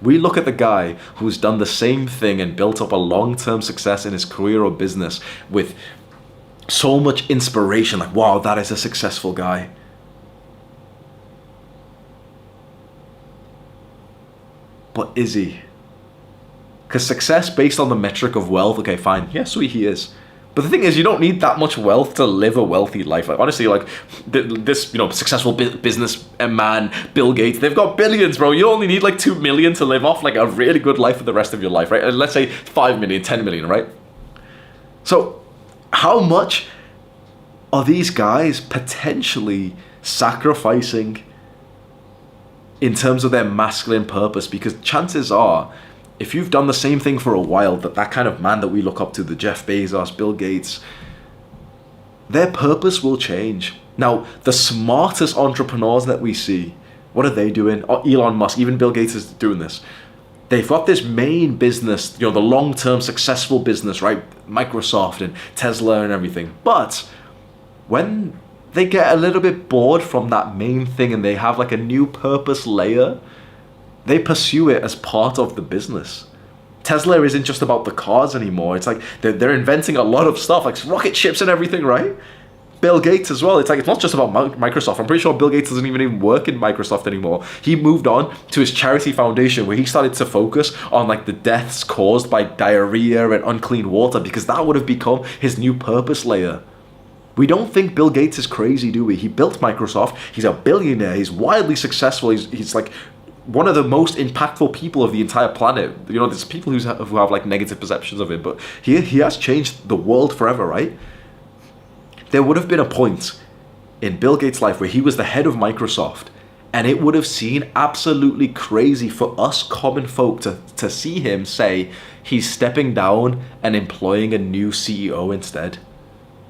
We look at the guy who's done the same thing and built up a long-term success in his career or business with so much inspiration, like, wow, that is a successful guy. But is he? Because success based on the metric of wealth, okay, fine, yeah, sweet, he is. But the thing is, you don't need that much wealth to live a wealthy life. Like, honestly, like this, successful business man, Bill Gates, they've got billions, bro. You only need like 2 million to live off like a really good life for the rest of your life, right? And let's say 5 million, 10 million, right? So how much are these guys potentially sacrificing in terms of their masculine purpose? Because chances are, if you've done the same thing for a while, that kind of man that we look up to, the Jeff Bezos, Bill Gates, their purpose will change. Now, the smartest entrepreneurs that we see, what are they doing? Oh, Elon Musk, even Bill Gates is doing this. They've got this main business, the long-term successful business, right? Microsoft and Tesla and everything. But when they get a little bit bored from that main thing and they have like a new purpose layer, they pursue it as part of the business. Tesla isn't just about the cars anymore. It's like they're inventing a lot of stuff, like rocket ships and everything, right? Bill Gates as well. It's like, it's not just about Microsoft. I'm pretty sure Bill Gates doesn't even work in Microsoft anymore. He moved on to his charity foundation where he started to focus on like the deaths caused by diarrhea and unclean water, because that would have become his new purpose layer. We don't think Bill Gates is crazy, do we? He built Microsoft. He's a billionaire. He's widely successful. He's like one of the most impactful people of the entire planet. There's people who have like negative perceptions of him, but he has changed the world forever, right? There would have been a point in Bill Gates' life where he was the head of Microsoft, and it would have seemed absolutely crazy for us common folk to see him say he's stepping down and employing a new CEO instead.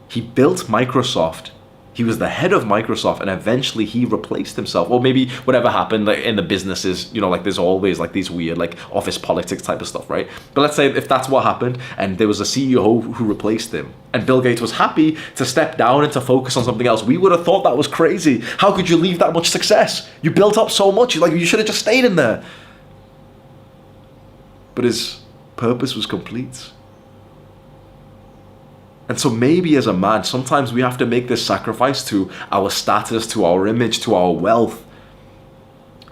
He built Microsoft. He was the head of Microsoft, and eventually he replaced himself. Or maybe whatever happened like in the businesses, like there's always like these weird like office politics type of stuff, right? But let's say if that's what happened and there was a CEO who replaced him and Bill Gates was happy to step down and to focus on something else, we would have thought that was crazy. How could you leave that much success? You built up so much, you should have just stayed in there. But his purpose was complete. And so maybe as a man, sometimes we have to make this sacrifice to our status, to our image, to our wealth,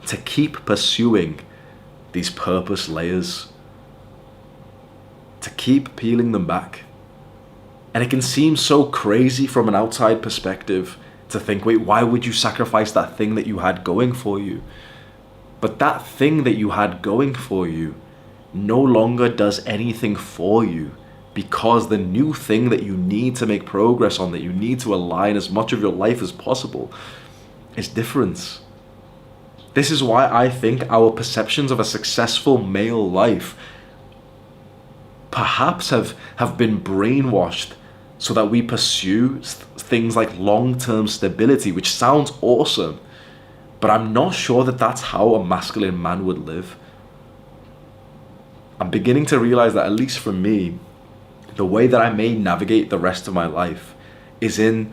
to keep pursuing these purpose layers, to keep peeling them back. And it can seem so crazy from an outside perspective to think, wait, why would you sacrifice that thing that you had going for you? But that thing that you had going for you no longer does anything for you, because the new thing that you need to make progress on, that you need to align as much of your life as possible, is different. This is why I think our perceptions of a successful male life perhaps have been brainwashed so that we pursue things like long-term stability, which sounds awesome, but I'm not sure that that's how a masculine man would live. I'm beginning to realize that, at least for me, the way that I may navigate the rest of my life is in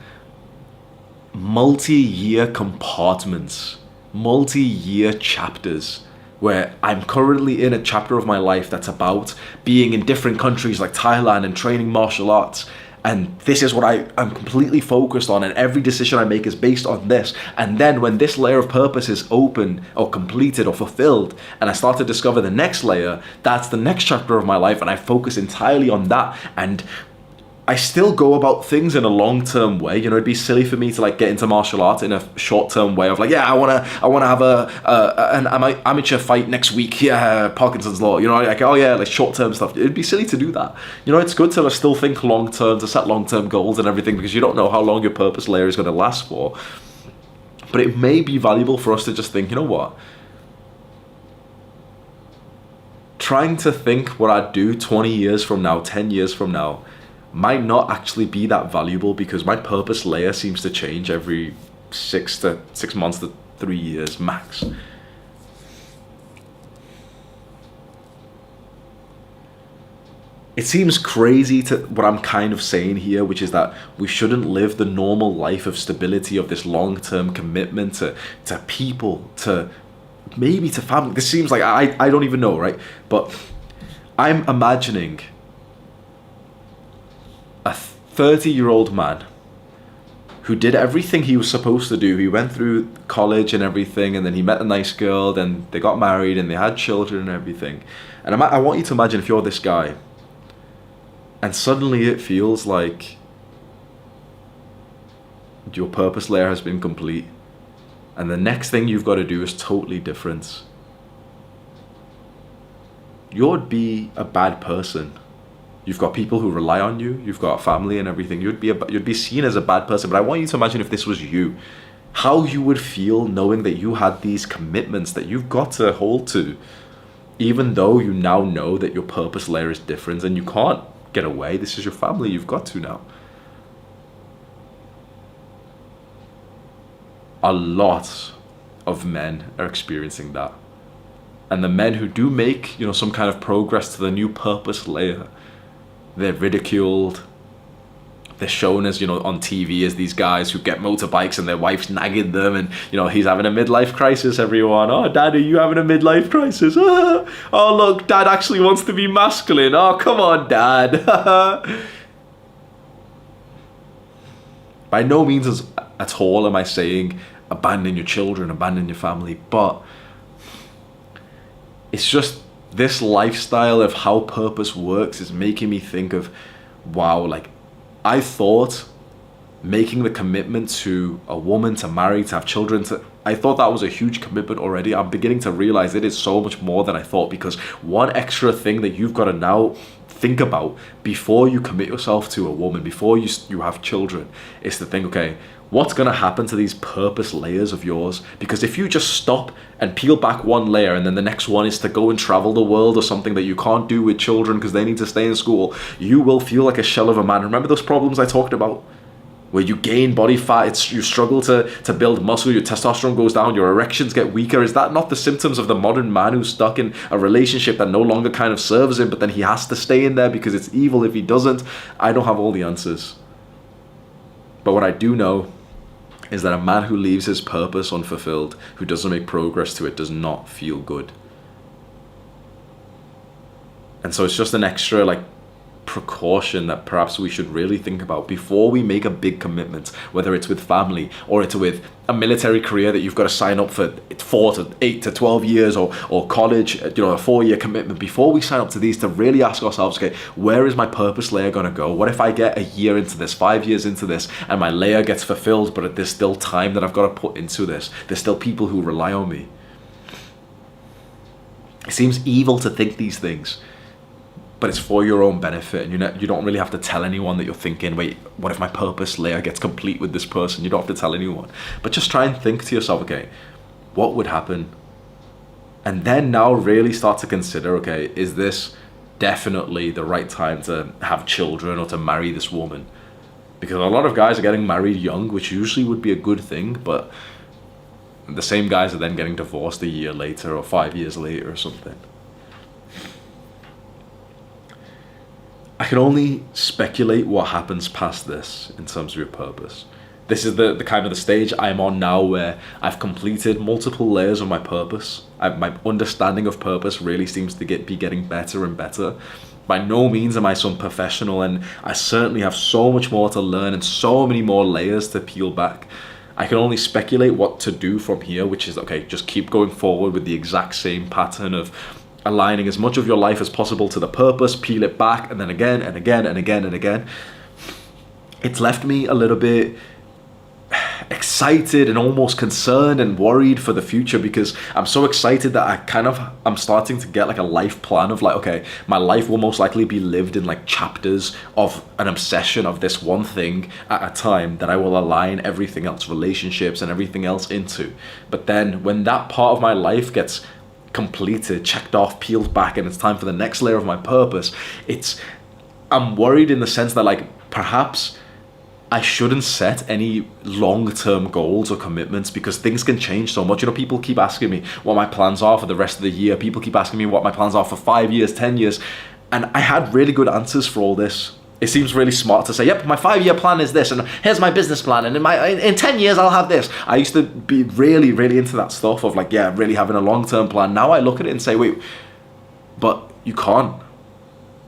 multi-year compartments, multi-year chapters, where I'm currently in a chapter of my life that's about being in different countries like Thailand and training martial arts. And this is what I'm completely focused on, and every decision I make is based on this. And then when this layer of purpose is open or completed or fulfilled, and I start to discover the next layer, that's the next chapter of my life, and I focus entirely on that. And I still go about things in a long-term way. You know, it'd be silly for me to like get into martial arts in a short-term way of like, yeah, I wanna have an amateur fight next week. Yeah, Parkinson's law. You know, like, oh yeah, like short-term stuff. It'd be silly to do that. You know, it's good to still think long-term, to set long-term goals and everything, because you don't know how long your purpose layer is going to last for. But it may be valuable for us to just think, you know what? Trying to think what I'd do 20 years from now, 10 years from now, might not actually be that valuable, because my purpose layer seems to change every 6 months to 3 years max. It seems crazy to what I'm kind of saying here, which is that we shouldn't live the normal life of stability, of this long-term commitment to people, to maybe to family. This seems like, I don't even know, right? But I'm imagining a 30-year-old man who did everything he was supposed to do. He went through college and everything, and then he met a nice girl, then they got married and they had children and everything. And I want you to imagine if you're this guy, and suddenly it feels like your purpose layer has been complete, and the next thing you've got to do is totally different. You'd be a bad person. You've got people who rely on you. You've got family and everything. You'd be seen as a bad person. But I want you to imagine if this was you, how you would feel knowing that you had these commitments that you've got to hold to, even though you now know that your purpose layer is different and you can't get away. This is your family. You've got to now. A lot of men are experiencing that. And the men who do make, some kind of progress to the new purpose layer, they're ridiculed. They're shown as, on TV as these guys who get motorbikes and their wife's nagging them, and, he's having a midlife crisis, everyone. Oh, Dad, are you having a midlife crisis? Oh, look, Dad actually wants to be masculine. Oh, come on, Dad. By no means at all am I saying abandon your children, abandon your family, but it's just this lifestyle of how purpose works is making me think of, wow, like I thought making the commitment to a woman, to marry, to have children, I thought that was a huge commitment already. I'm beginning to realize it is so much more than I thought, because one extra thing that you've got to now think about before you commit yourself to a woman, before you have children, is to think, okay, what's going to happen to these purpose layers of yours? Because if you just stop and peel back one layer, and then the next one is to go and travel the world or something that you can't do with children because they need to stay in school, you will feel like a shell of a man. Remember those problems I talked about? Where you gain body fat, you struggle to build muscle, your testosterone goes down, your erections get weaker. Is that not the symptoms of the modern man who's stuck in a relationship that no longer kind of serves him, but then he has to stay in there because it's evil if he doesn't? I don't have all the answers. But what I do know is that a man who leaves his purpose unfulfilled, who doesn't make progress to it, does not feel good. And so it's just an extra precaution that perhaps we should really think about before we make a big commitment, whether it's with family or it's with a military career that you've got to sign up for 4 to 8 to 12 years, or college, a 4-year commitment. Before we sign up to these, to really ask ourselves, okay, where is my purpose layer going to go? What if I get a year into this, 5 years into this, and my layer gets fulfilled, but there's still time that I've got to put into this? There's still people who rely on me. It seems evil to think these things, but it's for your own benefit, and you don't really have to tell anyone that you're thinking, wait, what if my purpose layer gets complete with this person? You don't have to tell anyone, but just try and think to yourself, okay, what would happen? And then now really start to consider, okay, is this definitely the right time to have children or to marry this woman? Because a lot of guys are getting married young, which usually would be a good thing, but the same guys are then getting divorced a year later or 5 years later or something. I can only speculate what happens past this in terms of your purpose. This is the kind of the stage I'm on now, where I've completed multiple layers of my purpose. My understanding of purpose really seems to be getting better and better. By no means am I some professional, and I certainly have so much more to learn and so many more layers to peel back. I can only speculate what to do from here, which is, okay, just keep going forward with the exact same pattern of aligning as much of your life as possible to the purpose, peel it back, and then again and again and again and again. It's left me a little bit excited and almost concerned and worried for the future, because I'm so excited that I'm starting to get like a life plan of like, okay, my life will most likely be lived in like chapters of an obsession of this one thing at a time that I will align everything else, relationships and everything else into. But then when that part of my life gets completed, checked off, peeled back, and it's time for the next layer of my purpose, I'm worried in the sense that like perhaps I shouldn't set any long-term goals or commitments, because things can change so much. You know, people keep asking me what my plans are for the rest of the year. People keep asking me what my plans are for 5 years, 10 years. And I had really good answers for all this. It seems really smart to say, yep, my 5-year plan is this, and here's my business plan, and in 10 years I'll have this. I used to be really, really into that stuff of like, yeah, really having a long-term plan. Now I look at it and say, wait, but you can't.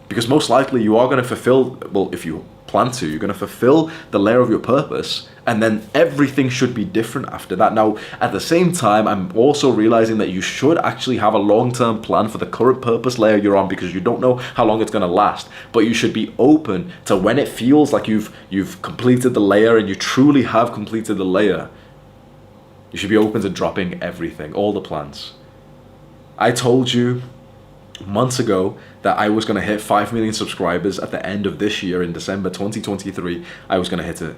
Because most likely you are going to fulfill, well, if you plan to, you're going to fulfill the layer of your purpose, and then everything should be different after that. Now, at the same time, I'm also realizing that you should actually have a long-term plan for the current purpose layer you're on, because you don't know how long it's going to last. But you should be open to when it feels like you've completed the layer and you truly have completed the layer. You should be open to dropping everything, all the plans. I told you months ago that I was going to hit 5 million subscribers at the end of this year in December 2023. I was going to hit it.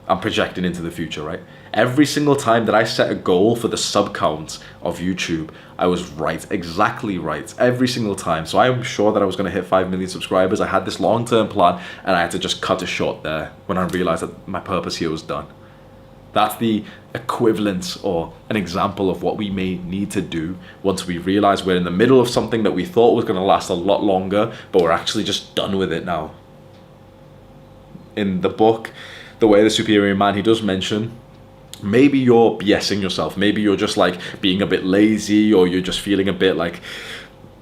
I'm projecting into the future, right? Every single time that I set a goal for the sub count of YouTube, I was right, exactly right, every single time. So I'm sure that I was going to hit 5 million subscribers. I had this long-term plan, and I had to just cut it short there when I realized that my purpose here was done. That's the equivalent or an example of what we may need to do once we realize we're in the middle of something that we thought was going to last a lot longer, but we're actually just done with it now. In the book, The Way of the Superior Man, he does mention, maybe you're BSing yourself. Maybe you're just like being a bit lazy, or you're just feeling a bit like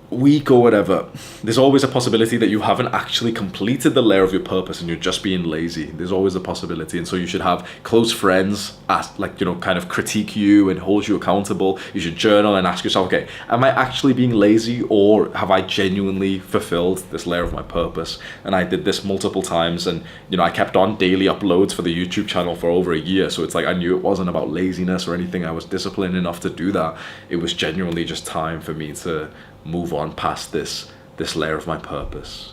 weak or whatever. There's always a possibility that you haven't actually completed the layer of your purpose and you're just being lazy. There's always a possibility. And so you should have close friends ask, like, you know, kind of critique you and hold you accountable. You should journal and ask yourself, okay, am I actually being lazy, or have I genuinely fulfilled this layer of my purpose? And I did this multiple times, and you know, I kept on daily uploads for the YouTube channel for over a year. So it's like I knew it wasn't about laziness or anything. I was disciplined enough to do that. It was genuinely just time for me to move on past this layer of my purpose.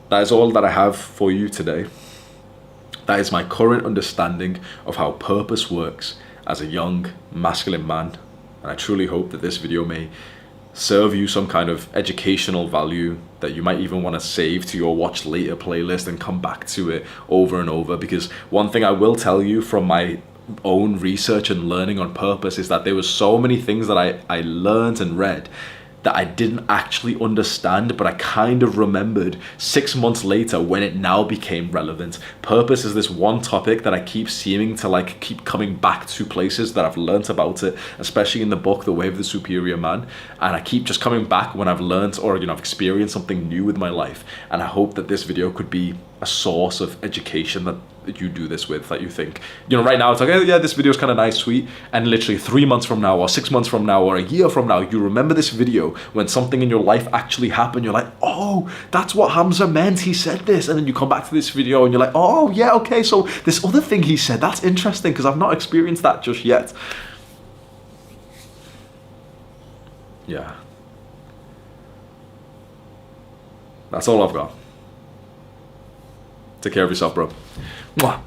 That is all that I have for you today. That is my current understanding of how purpose works as a young masculine man, and I truly hope that this video may serve you some kind of educational value that you might even want to save to your watch later playlist and come back to it over and over. Because one thing I will tell you from my own research and learning on purpose is that there was so many things that I learned and read that I didn't actually understand, but I kind of remembered 6 months later when it now became relevant. Purpose is this one topic that I keep seeming to like keep coming back to places that I've learnt about it, especially in the book, The Way of the Superior Man. And I keep just coming back when I've learnt or, you know, I've experienced something new with my life. And I hope that this video could be a source of education that you do this with, that you think, you know, right now it's like, oh, yeah, this video is kind of nice, sweet, and literally 3 months from now or 6 months from now or a year from now, you remember this video when something in your life actually happened. You're like, oh, that's what Hamza meant, he said this. And then you come back to this video and you're like, oh yeah, okay, so this other thing he said, that's interesting, because I've not experienced that just yet. Yeah, that's all I've got. Take care of yourself, bro. Mwah.